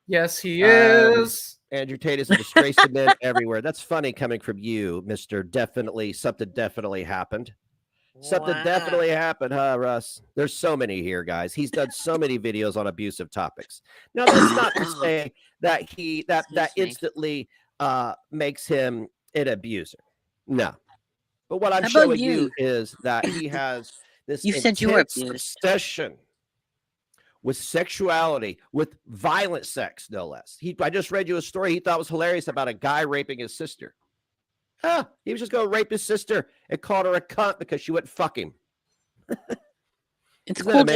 Yes, he is. Andrew Tate is a disgrace to men everywhere. That's funny coming from you, Mr. Definitely. Something definitely happened. Something definitely happened, huh, Russ? There's so many here, guys. He's done so many videos on abusive topics. Now, that's not to say that that instantly makes him an abuser. No. But what I'm showing you is that he has this intense obsession with sexuality, with violent sex, no less. I just read you a story he thought was hilarious about a guy raping his sister. He was just going to rape his sister and called her a cunt because she wouldn't fuck him. It's called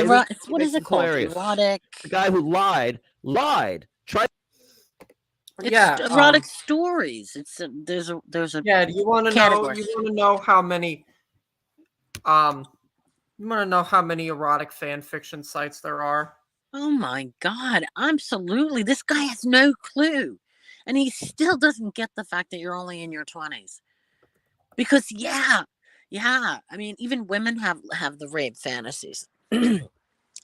what is it called? Erotic. The guy who lied. Tried. It's erotic stories. It's there's a yeah. Do you want to know? You want to know how many? You want to know how many erotic fan fiction sites there are? Oh my God! Absolutely, this guy has no clue, and he still doesn't get the fact that you're only in your 20s. Because yeah. I mean, even women have the rape fantasies.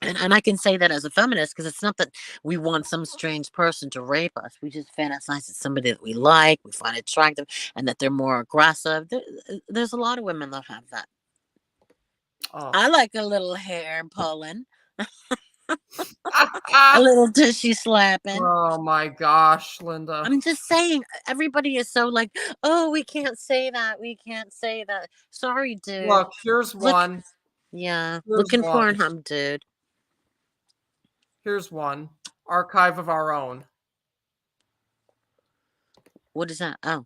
And I can say that as a feminist because it's not that we want some strange person to rape us. We just fantasize it's somebody that we like, we find attractive, and that they're more aggressive. There's a lot of women that have that. I like a little hair pulling. A little tushy slapping. Oh my gosh, Linda. I'm just saying, everybody is so like, oh, we can't say that. We can't say that. Sorry, dude. Look, here's one. Yeah. Looking Pornhub, dude. Here's one. Archive of Our Own. What is that? Oh.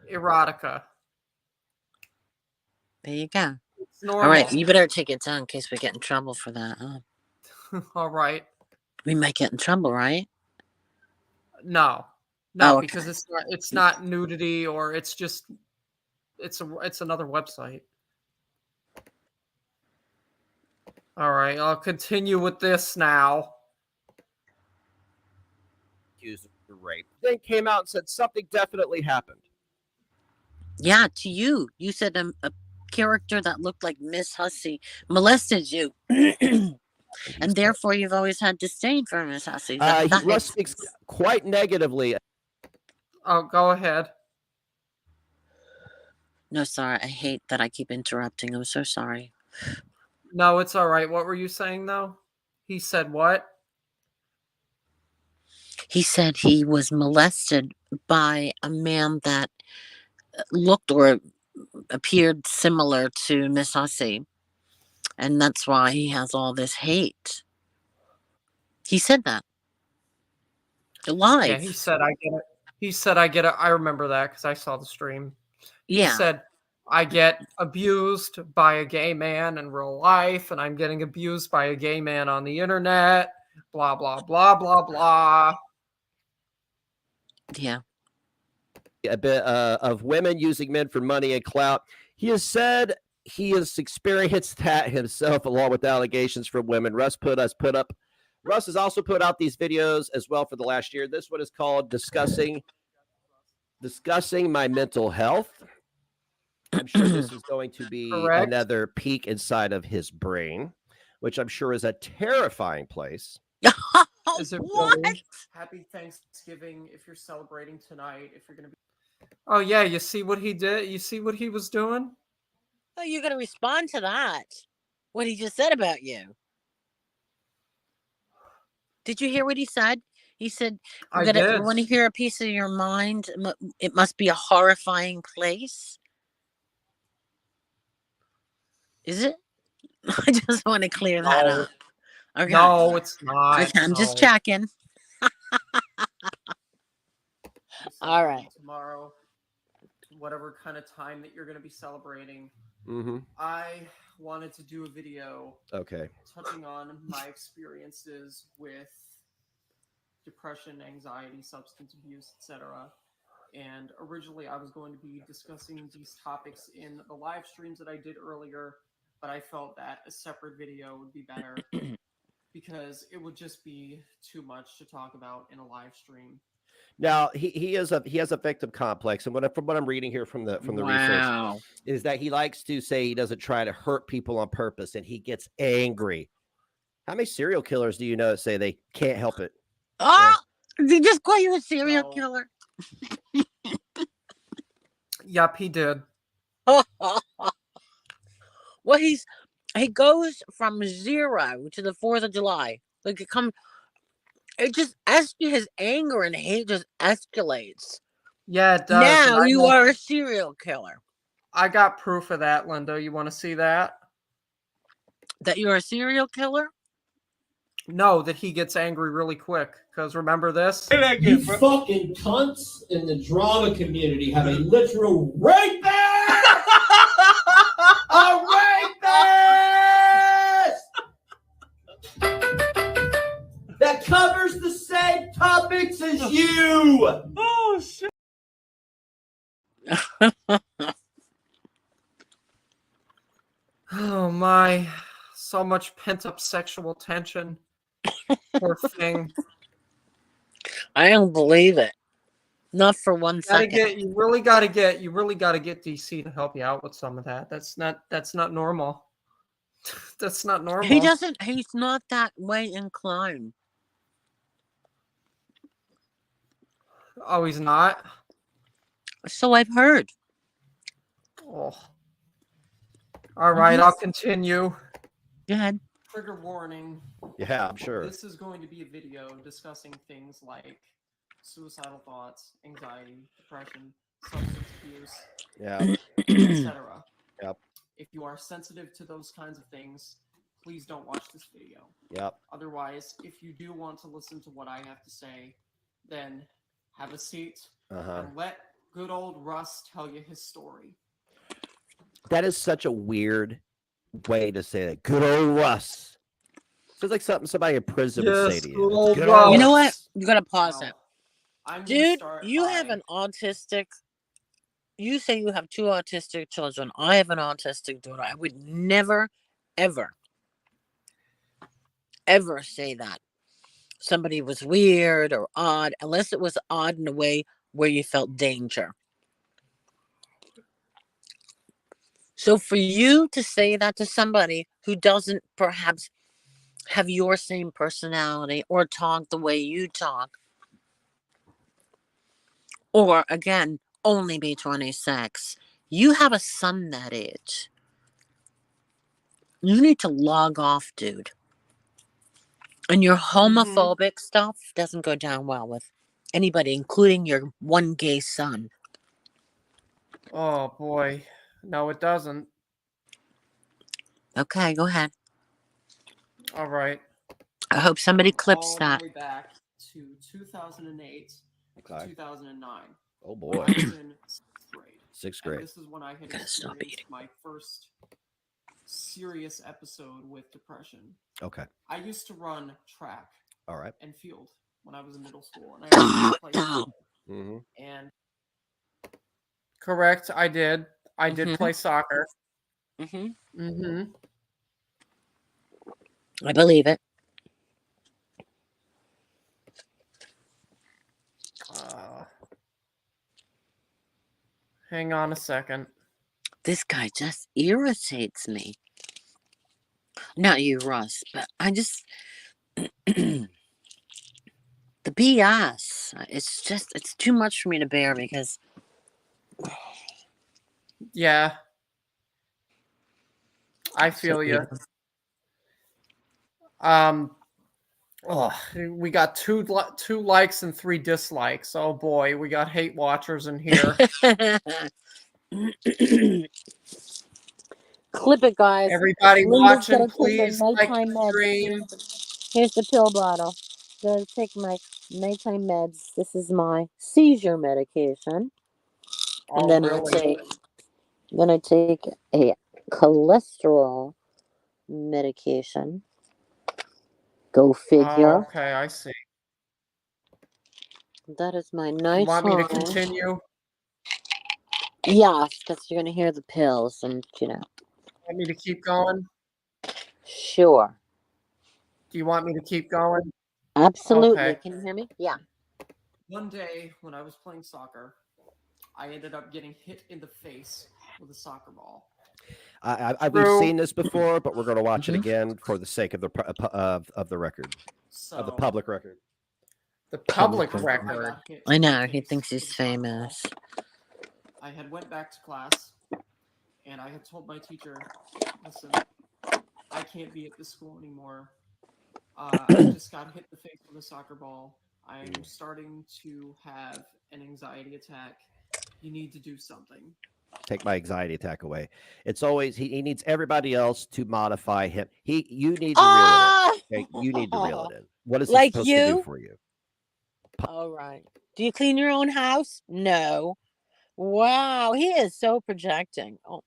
Erotica. There you go. It's normal. All right, you better take it down in case we get in trouble for that. Huh? All right. We might get in trouble, right? No, because it's not nudity, or it's just it's another website. All right, I'll continue with this now. Accused of rape. Then came out and said something definitely happened. Yeah, to you. You said a character that looked like Miss Hussey molested you. And therefore you've always had disdain for Miss Hussey. Russ speaks quite negatively. Oh, go ahead. No, sorry. I hate that I keep interrupting. I'm so sorry. No, it's all right. What were you saying, though? He said what? He said he was molested by a man that looked or appeared similar to Miss Hussey. And that's why he has all this hate. He said that. Live. Yeah, he said, I get it. He said, I get it. I remember that because I saw the stream. He said, I get abused by a gay man in real life, and I'm getting abused by a gay man on the internet. Blah, blah, blah, blah, blah. Yeah. A bit of women using men for money and clout. He has said he has experienced that himself, along with allegations from women. Russ has also put out these videos as well for the last year. This one is called Discussing My Mental Health. I'm sure this is going to be another peek inside of his brain, which I'm sure is a terrifying place. Is it What? really? Happy Thanksgiving if you're celebrating tonight. If you're gonna be. Oh yeah, you see what he did? You see what he was doing? Oh, you're gonna respond to that? What he just said about you? Did you hear what he said? He said, I "You did. want to hear a piece of your mind? It must be a horrifying place." Is it? I just want to clear that No. up. Okay. No, it's not. Okay, I'm just No. checking. All Celebrating right. Tomorrow, whatever kind of time that you're going to be celebrating. Mm-hmm. I wanted to do a video Okay. touching on my experiences with depression, anxiety, substance abuse, etc. And originally I was going to be discussing these topics in the live streams that I did earlier, but I felt that a separate video would be better because it would just be too much to talk about in a live stream. Now he has a victim complex, and from what I'm reading here from the resource is that he likes to say he doesn't try to hurt people on purpose, and he gets angry. How many serial killers do you know that say they can't help it? Oh, did he just call you a serial killer? Yep, he did. Well, he goes from 0 to the 4th of July. Like it just his anger and hate just escalates. Yeah, it does. Now you are a serial killer. I got proof of that, Linda. You want to see that? That you're a serial killer? No, that he gets angry really quick. Because remember this? You fucking cunts in the drama community have a literal rapist! A rapist! That covers the same topics as you! Oh, shit. Oh, my. So much pent-up sexual tension. Poor thing. I don't believe it. Not for 1 second. You really gotta get DC to help you out with some of that. That's not normal. That's not normal. He's not that way inclined. Oh, he's not? So I've heard. Oh. All right, I'll continue. Go ahead. Trigger warning. Yeah, I'm sure. This is going to be a video discussing things like suicidal thoughts, anxiety, depression, substance abuse, etc. Yep. If you are sensitive to those kinds of things, please don't watch this video. Yep. Otherwise, if you do want to listen to what I have to say, then have a seat and let good old Russ tell you his story. That is such a weird way to say that. Good old Russ. Sounds like something somebody in prison would say to you. Good old You know what? You gotta pause it. I'm Dude, you have an autistic. You say you have 2 autistic children. I have an autistic daughter. I would never, ever, ever say that somebody was weird or odd, unless it was odd in a way where you felt danger. So for you to say that to somebody who doesn't perhaps have your same personality or talk the way you talk, or again, only be 26, you have a son that age. You need to log off, dude. And your homophobic stuff doesn't go down well with anybody, including your one gay son. Oh, boy. No, it doesn't. Okay, go ahead. All right. I hope somebody clips that. All the way back to 2008 to 2009. Oh, boy. I was in 6th grade. 6th grade. And this is when I had experienced my first serious episode with depression. Okay. I used to run track and field when I was in middle school. And I played soccer. And correct, I did. I did play soccer. I believe it. Hang on a second. This guy just irritates me. Not you, Russ, but I just... the BS. It's too much for me to bear because Yeah. I feel you. We got two likes and 3 dislikes. Oh boy, we got hate watchers in here. clip it, guys. Everybody Linda's watching, gonna take her please like nighttime the meds. stream. Here's the pill bottle. Gonna take my nighttime meds. This is my seizure medication. Oh, And then really? I take a cholesterol medication. Go Oh, figure. okay, I see. That is my You nighttime. want me to continue? Yes, because you're gonna hear the pills, and Want me to keep going? Sure. Do you want me to keep going? Absolutely. Okay. Can you hear me? Yeah. One day when I was playing soccer, I ended up getting hit in the face with a soccer ball. We've seen this before, but we're going to watch it Mhm. again for the sake of the of the record, of the So public record. The public Public record. got hit I in the know. He face thinks with he's a soccer ball. famous. I had went back to class, and I had told my teacher, "Listen, I can't be at this school anymore. I just got hit in the face with a soccer ball. I'm starting to have an anxiety attack. You need to do something." Take my anxiety attack away. It's always he needs everybody else to modify him. You need to reel it in. Okay? You need to reel it in. What is he Like supposed to do you? for you? All right. Do you clean your own house? No. Wow, he is so projecting. Oh,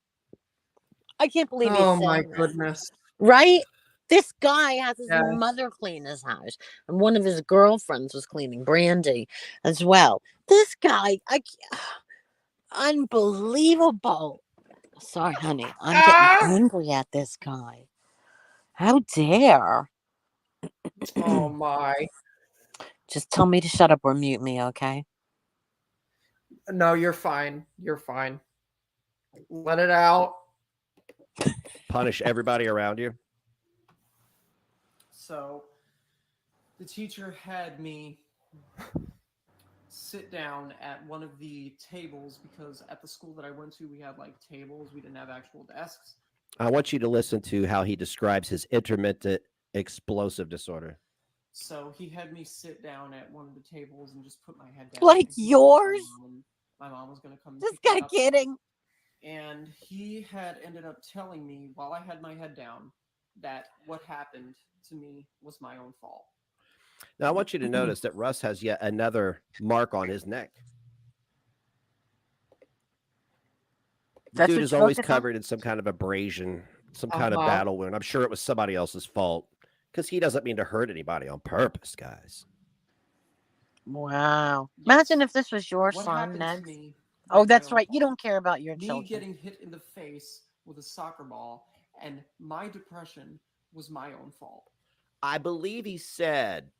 I can't believe he's Oh saying my this. goodness. Right? This guy has his Yes. mother clean his house, and one of his girlfriends was cleaning, Brandy, as well. This guy, unbelievable. Sorry, honey. I'm getting angry at this guy. How dare? Oh my. Just tell me to shut up or mute me, okay? No, you're fine. You're fine. Let it out. Punish everybody around you. So the teacher had me sit down at one of the tables because at the school that I went to, we had like tables. We didn't have actual desks. I want you to listen to how he describes his intermittent explosive disorder. So he had me sit down at one of the tables and just put my head down. Like because he thought yours? My mom was going to come. This pick me guy up. kidding? And he had ended up telling me while I had my head down that what happened to me was my own fault. Now, I want you to notice that Russ has yet another mark on his neck. The That's dude what is you're always focused on? covered in some kind of abrasion, some kind of battle wound. I'm sure it was somebody else's fault because he doesn't mean to hurt anybody on purpose, guys. Wow. Imagine if this was your What son, happened to Ned. me Oh, was my that's own right. You fault. don't care about your Me children. getting hit in the face with a soccer ball and my depression was my own fault. I believe he said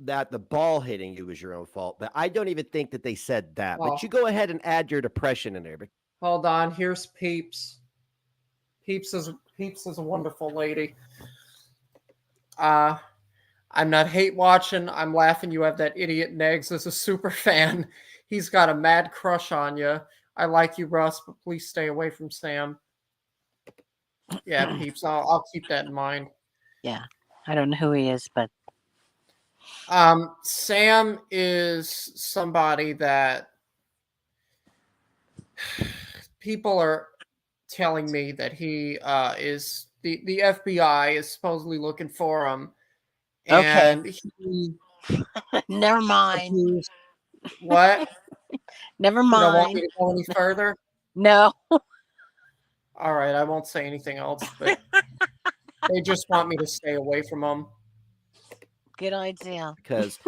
that the ball hitting you was your own fault, but I don't even think that they said that. Oh. But you go ahead and add your depression in there. Hold on. Here's Peeps. Peeps is a wonderful lady. I'm not hate watching. I'm laughing. You have that idiot NEGZ as a super fan. He's got a mad crush on you. I like you, Russ, but please stay away from Sam. Yeah, Peeps. I'll keep that in mind. Yeah. I don't know who he is, but Sam is somebody that people are telling me that he is the FBI is supposedly looking for him. Okay. And he never mind. What? Never You don't want mind. me to go any further? No. All right, I won't say anything else, but they just want me to stay away from them. Good idea. Because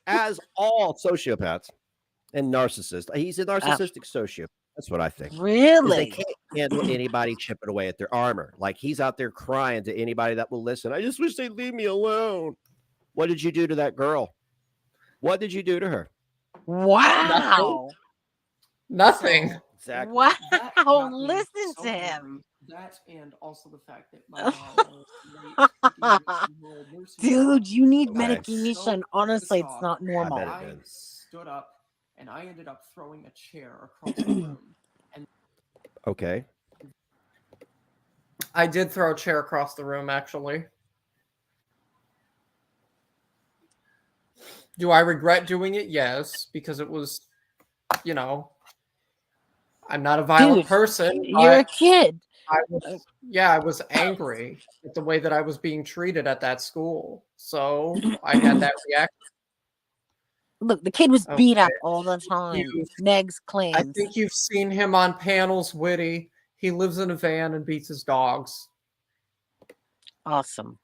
as all sociopaths and narcissists, he's a narcissistic sociopath. That's what I think. Really? They can't handle anybody chipping away at their armor. Like he's out there crying to anybody that will listen. I just wish they'd leave me alone. What did you do to that girl? What did you do to her? Wow. Nothing. So, Exactly. Wow. that got me Listen so to angry. him. That and also the fact that my mom was late picking me up from her Dude, you need Okay. medication. Honestly, it's not normal. bet it I did. stood up and I ended up throwing a chair across the room. Okay. I did throw a chair across the room, actually. Do I regret doing it? Yes, because it was, you know, I'm not a violent Dude, person. you're a But kid. I was angry at the way that I was being treated at that school. So I had that reaction. Look, the kid was beat Okay. up all the time. NEGZ I claims. think you've seen him on panels, Witty. He lives in a van and beats his dogs. Awesome.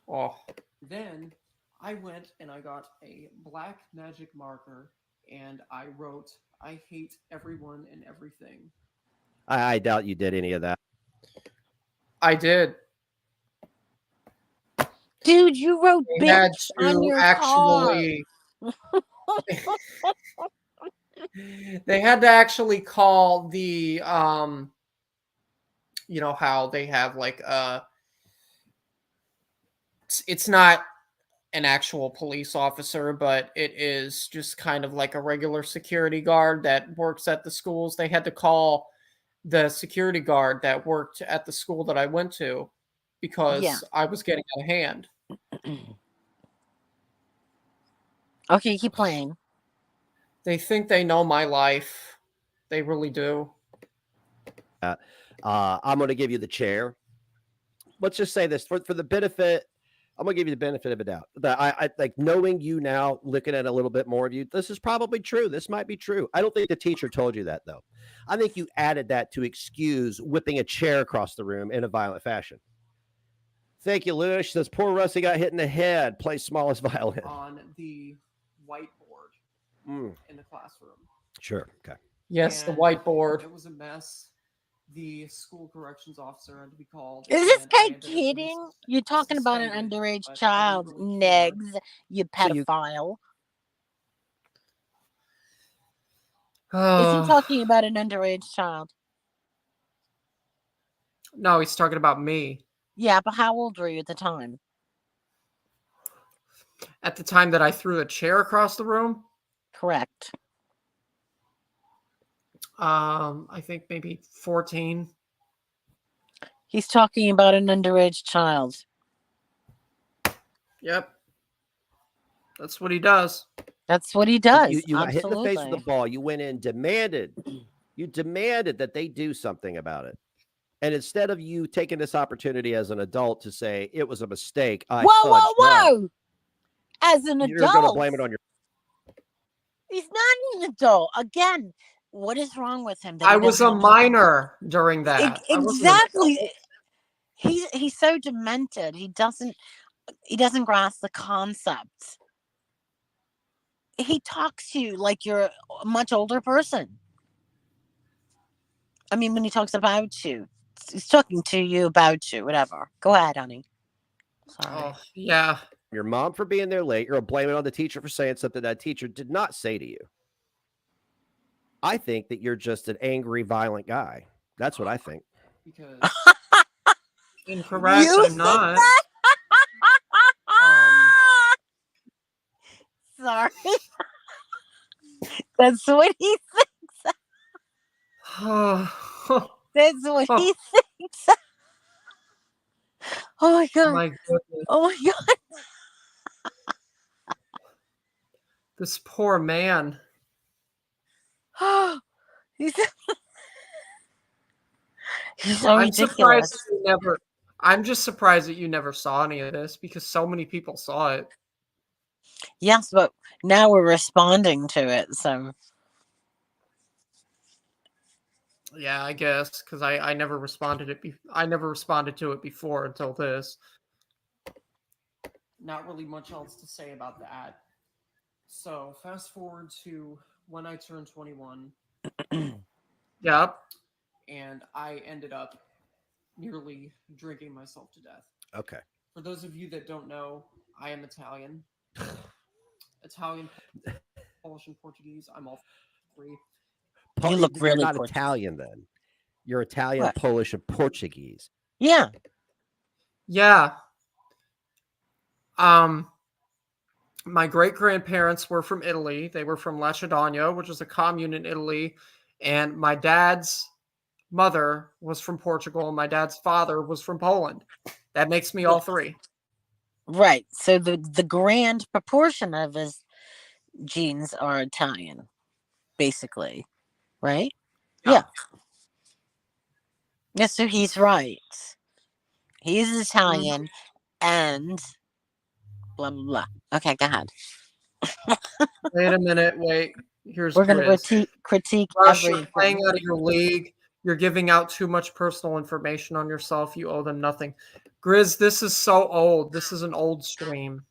Oh, Then I went and I got a black magic marker and I wrote, "I hate everyone and everything." I doubt you did any of that. I did. Dude, you wrote They had bitch on to your actually. They had to actually call the you know how they have like it's not an actual police officer, but it is just kind of like a regular security guard that works at the schools. They had to call the security guard that worked at the school that I went to because Yeah. I was getting out of hand. Okay, keep playing. They think they know my life. They really do. I'm going to give you the chair. Let's just say this for the benefit. I'm going to give you the benefit of a doubt. That I like knowing you now, looking at a little bit more of you. This is probably true. This might be true. I don't think the teacher told you that, though. I think you added that to excuse whipping a chair across the room in a violent fashion. Thank you, Luna. She says, poor Rusty got hit in the head. Play smallest violin. On the whiteboard in the classroom. Sure. Okay. Yes, the And whiteboard. It was a mess. The school corrections officer had to be called. Is this and I guy ended up being kidding? You're talking about an suspended, underage but I child, didn't really care. NEGZ, you pedophile. Is he talking about an underage child? No, he's talking about me. Yeah, but how old were you at the time? At the time that I threw a chair across the room? Correct. I think maybe 14. He's talking about an underage child. Yep. That's what he does. That's what he does. You got hit in the face with the ball. You went in, you demanded that they do something about it. And instead of you taking this opportunity as an adult to say it was a mistake, whoa! As an adult, you're going to blame it on your. He's not an adult. Again, what is wrong with him? I was a minor during that. Exactly. He's so demented. He doesn't grasp the concept. He talks to you like you're a much older person. I mean, when he talks about you, he's talking to you about you, whatever. Go ahead, honey. Sorry. Oh, yeah. Your mom for being there late. You're going to blame it on the teacher for saying something that teacher did not say to you. I think that you're just an angry, violent guy. That's what I think. Because incorrect. I'm not. Sorry. That's what he thinks. That's what he thinks. Oh my god. My goodness. Oh my god. This poor man. He's so ridiculous. I'm just surprised that you never saw any of this because so many people saw it. Yes, but now we're responding to it, so yeah, I guess because I never responded to it before until this. not really much else to say about that. So fast forward to when I turned 21. Yep. And I ended up nearly drinking myself to death. Okay. For those of you that don't know, I am Italian. Italian, Polish, and Portuguese. I'm all three. You look really not Portuguese. Italian then. You're Italian, What? Polish, and Portuguese. Yeah. Yeah. My great-grandparents were from Italy. They were from Macedonia, which is a commune in Italy. And my dad's mother was from Portugal, and my dad's father was from Poland. That makes me all three. Right. So the grand proportion of his genes are Italian, basically. Right? Yeah. Yes, so he's right. He is Italian and blah blah blah. Okay, go ahead. Wait a minute. Wait. Here's We're going to Grizz. critique Rush, you're everything. playing out of your league. You're giving out too much personal information on yourself. You owe them nothing. Grizz, this is so old. This is an old stream.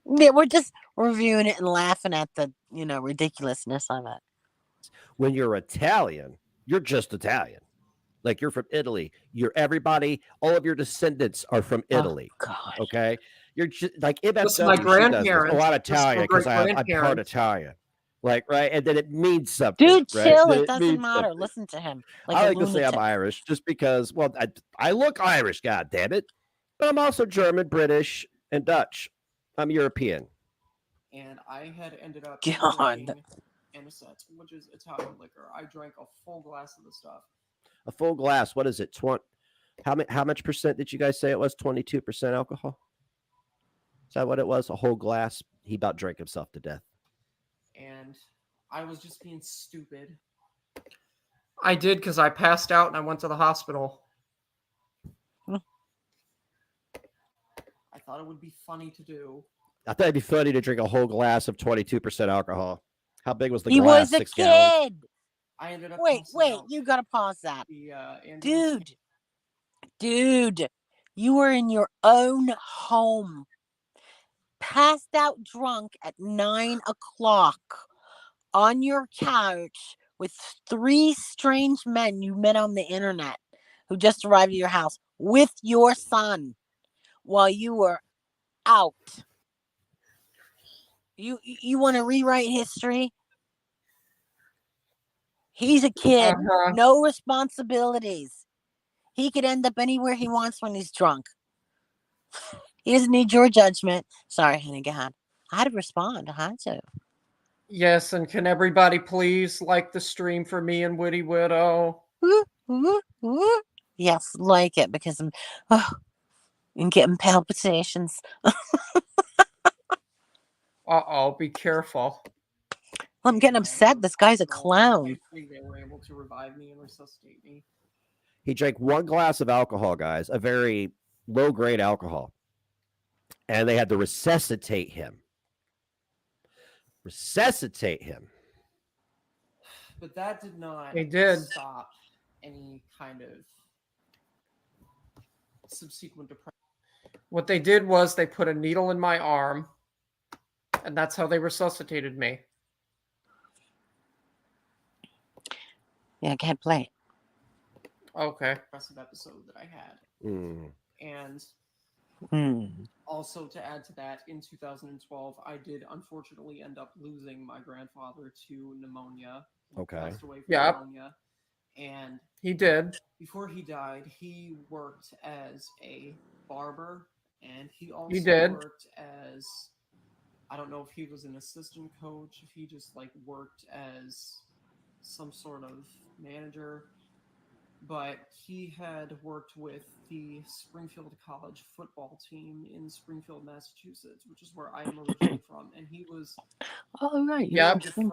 Yeah, we're just reviewing it and laughing at the, ridiculousness of it. When you're Italian, you're just Italian. Like you're from Italy. You're everybody, all of your descendants are from Italy. Oh, God. Okay. You're just like Just my grandparents. I'm Italian because I'm part great-grandparents. Italian. Like, right. And then it means something. Dude, right? chill. Then It doesn't means matter. something. Listen to him. I like to say I'm Irish just because, well, I look Irish, God damn it. But I'm also German, British, and Dutch. I'm European. And I had ended up God. drinking anisette, which is Italian liquor. I drank a full glass of the stuff. A full glass. What is it? How much percent did you guys say it was? 22% alcohol? Is that what it was? A whole glass? He about drank himself to death. And I was just being stupid. I did because I passed out and I went to the hospital. I thought it would be funny to do. I thought it'd be funny to drink a whole glass of 22% alcohol. How big was the He glass? was a 6 gallons? kid. I ended up Wait, passing out. you gotta pause that. The, Dude, you were in your own home, passed out drunk at 9 o'clock on your couch with 3 strange men you met on the internet who just arrived at your house with your son while you were out. You want to rewrite history? He's a kid, no responsibilities. He could end up anywhere he wants when he's drunk. He doesn't need your judgment. Sorry, honey, go ahead. I had to respond. I had to. Yes, and can everybody please like the stream for me and Witty Widow? Yes, like it because I'm getting palpitations. Uh-oh, be careful. I'm getting upset. This guy's a clown. They were able to revive me and resuscitate me. He drank 1 glass of alcohol, guys, a very low-grade alcohol. And they had to resuscitate him. But that did not stop any kind of subsequent depression. What they did was they put a needle in my arm, and that's how they resuscitated me. Yeah, go ahead, play it. Okay. Impressive episode that I had. And also to add to that, in 2012, I did unfortunately end up losing my grandfather to pneumonia. He passed away from pneumonia. And he did. Before he died, he worked as a barber, and he also worked as, I don't know if he was an assistant coach, if he just worked as some sort of manager, but he had worked with the Springfield College football team in Springfield, Massachusetts, which is where I am originally from, and he was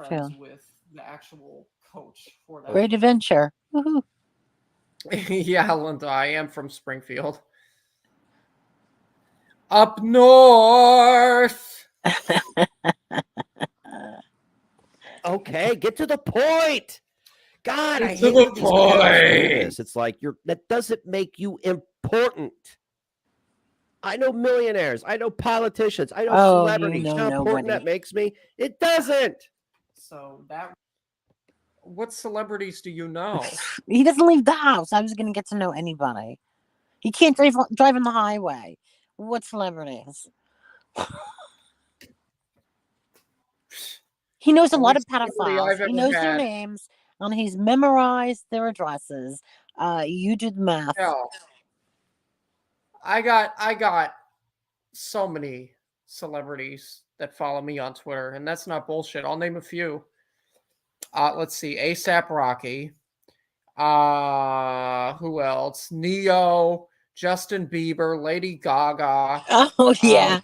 friends with the actual coach for that. Great adventure. Woohoo. Yeah, Linda, I am from Springfield. Up north. Okay, get to the point. God, I hate to the point. It's like that doesn't make you important. I know millionaires. I know politicians. I know celebrities. How important that makes me? It doesn't. So what celebrities do you know? He doesn't leave the house. I was going to get to know anybody. He can't drive on the highway. What celebrities? He knows a lot of pedophiles. He knows their names, and he's memorized their addresses. You do the math. No. I got so many celebrities that follow me on Twitter, and that's not bullshit. I'll name a few. Let's see, ASAP Rocky. Who else? Neo, Justin Bieber, Lady Gaga. Oh yeah,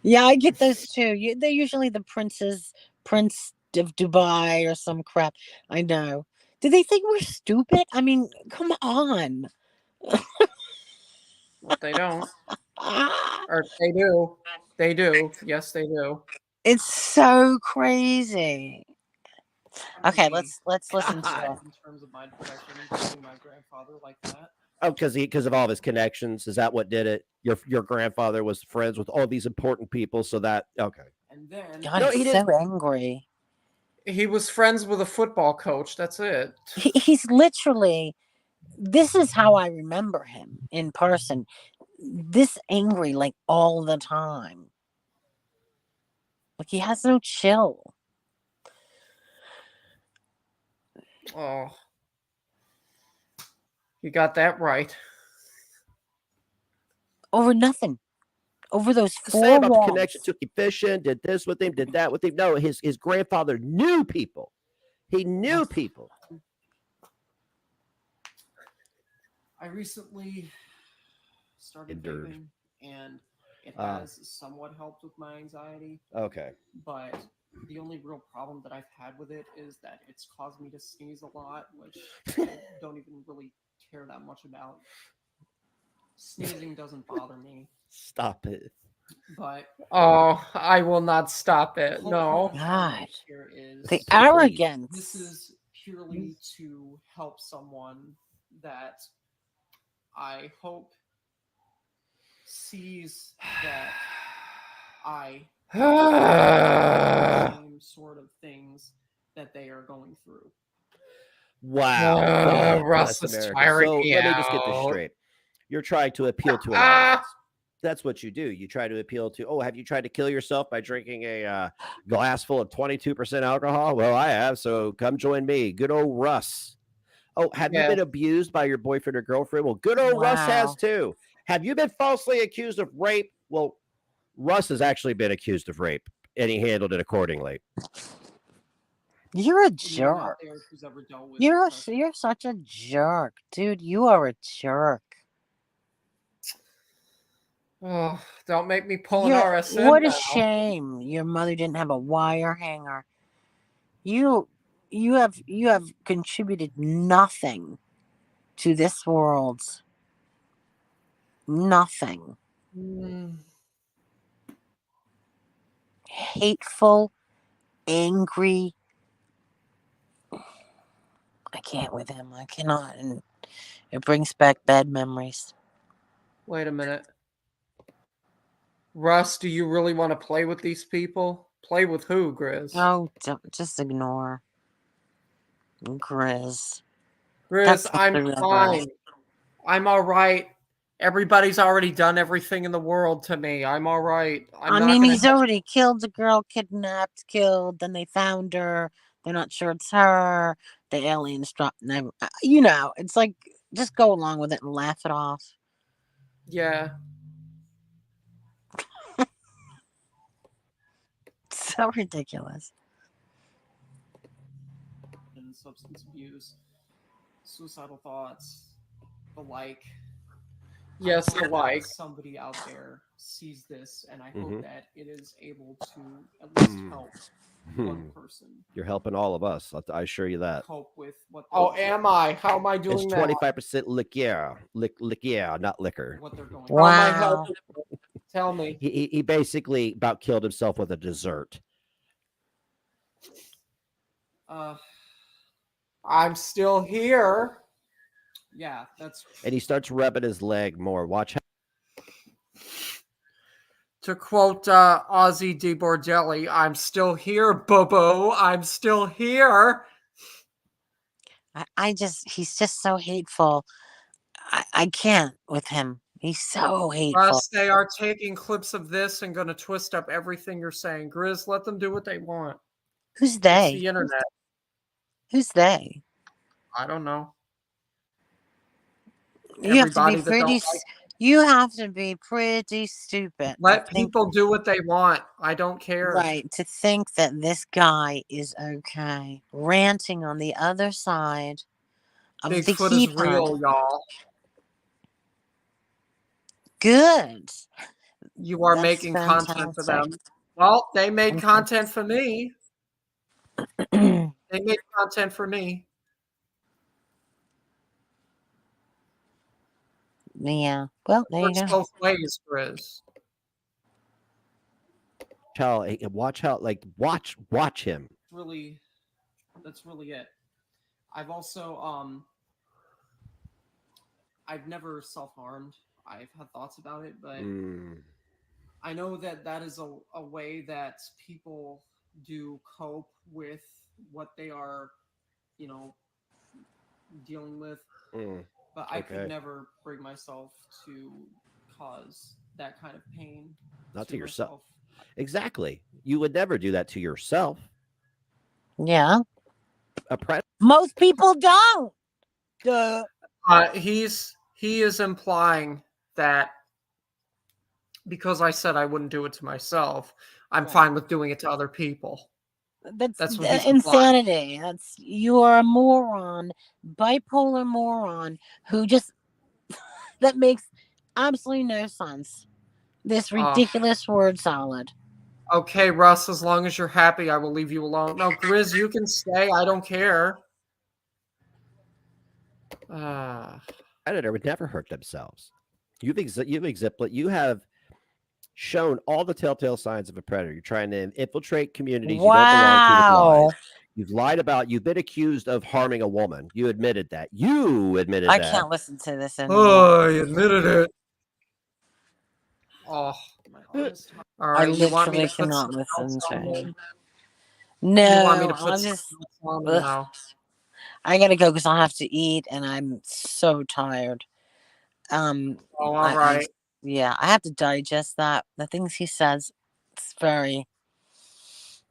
yeah, I get those too. They're usually the Prince of Dubai or some crap. I know. Do they think we're stupid? I mean, come on. But they don't. Or they do. They do. Yes, they do. It's so crazy. Okay, let's listen to it. In terms of my depression, seeing my grandfather like that. Oh, because of all of his connections. Is that what did it? Your grandfather was friends with all these important people, so that okay. And then God, no, he's so angry. He was friends with a football coach. That's it. He's literally. This is how I remember him in person. This angry like all the time. Like he has no chill. Oh, you got that right. Over nothing. Over those four say about walls. The connection, took him fishing, did this with him, did that with him. No, his grandfather knew people. He knew people. I recently started vaping, and it has somewhat helped with my anxiety. Okay. But the only real problem that I've had with it is that it's caused me to sneeze a lot, which I don't even really care that much about. Sneezing doesn't bother me. Stop it. But I will not stop it. No. God. Here is, the arrogance. This is purely to help someone that I hope sees that I same sort of things that they are going through. Wow. Russ is tiring. So let me just get this straight. You're trying to appeal to an audience. That's what you do. You try to appeal to, have you tried to kill yourself by drinking a glass full of 22% alcohol? Well, I have, so come join me. Good old Russ. Oh, have you been abused by your boyfriend or girlfriend? Well, good old Russ has too. Have you been falsely accused of rape? Well, Russ has actually been accused of rape, and he handled it accordingly. You're a jerk. You're such a jerk, dude. You are a jerk. Oh, don't make me pull an RSN. What a shame your mother didn't have a wire hanger. You have contributed nothing to this world. Nothing. Hateful, angry. I can't with him. I cannot. And it brings back bad memories. Wait a minute. Russ, do you really want to play with these people? Play with who, Grizz? Oh, just ignore. Grizz. Grizz, I'm fine. I'm all right. Everybody's already done everything in the world to me. I'm all right. I mean, he's already killed a girl, kidnapped, killed. Then they found her. They're not sure it's her. The aliens dropped them. You know, it's like, just go along with it and laugh it off. Yeah. So ridiculous. And substance abuse, suicidal thoughts, the like. Yes, the like. Somebody out there sees this, and I hope that it is able to at least help one person. You're helping all of us. I assure you that. Cope with what? Oh, am I? How am I doing? It's 25% liquor, not liquor. What they're going. Wow. Tell me. He basically about killed himself with a dessert. I'm still here. Yeah, that's. And he starts rubbing his leg more. Watch how. To quote Ozzy D. Bordelli, I'm still here, Bobo. I'm still here. He's just so hateful. I can't with him. He's so hateful. Russ, they are taking clips of this and going to twist up everything you're saying. Grizz, let them do what they want. Who's they? It's the internet. Who's they? I don't know. You have to be pretty. You have to be pretty stupid. Let people do what they want. I don't care. Right, to think that this guy is okay. Ranting on the other side of the Bigfoot heat is real, y'all. Good. You are That's making content for them. fantastic. Well, they made content for me. They made content for me. Yeah. Well, there you Works go. both ways, Grizz. Watch him. That's really it. I've also I've never self-harmed. I've had thoughts about it, but I know that is a way that people do cope with what they are, dealing with. But I could never bring myself to cause that kind of pain. Not to yourself. Exactly. You would never do that to yourself. Yeah. A predator. Most people don't. Duh. He is implying that because I said I wouldn't do it to myself, I'm fine with doing it to other people. That's what he's insanity. implying. You are a moron, bipolar moron who just that makes absolutely no sense. This ridiculous word salad. Okay, Russ, as long as you're happy, I will leave you alone. No, Grizz, you can stay. I don't care. Predator would never hurt themselves. You have shown all the telltale signs of a predator. You're trying to infiltrate communities you don't belong to with lies. You've lied about. You've been accused of harming a woman. You admitted that. I can't listen to this anymore. Oh, I admitted it. Oh, my arm is tired. All right, I literally cannot listen to it. No, you want me to put now? I gotta go because I have to eat, and I'm so tired. All right. I have to digest that. The things he says, it's very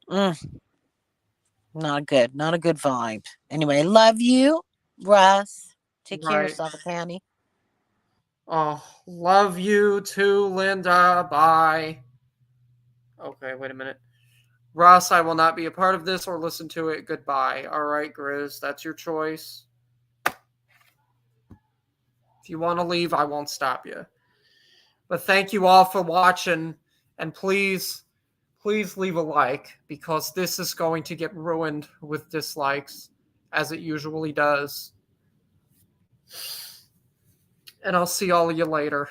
not good. Not a good vibe. Anyway, love you, Russ. Take care of yourself, Penny. Oh, love you too, Linda. Bye. Okay, wait a minute. Russ, I will not be a part of this or listen to it. Goodbye. All right, Grizz, that's your choice. If you want to leave, I won't stop you. But thank you all for watching, and please leave a like, because this is going to get ruined with dislikes, as it usually does. And I'll see all of you later.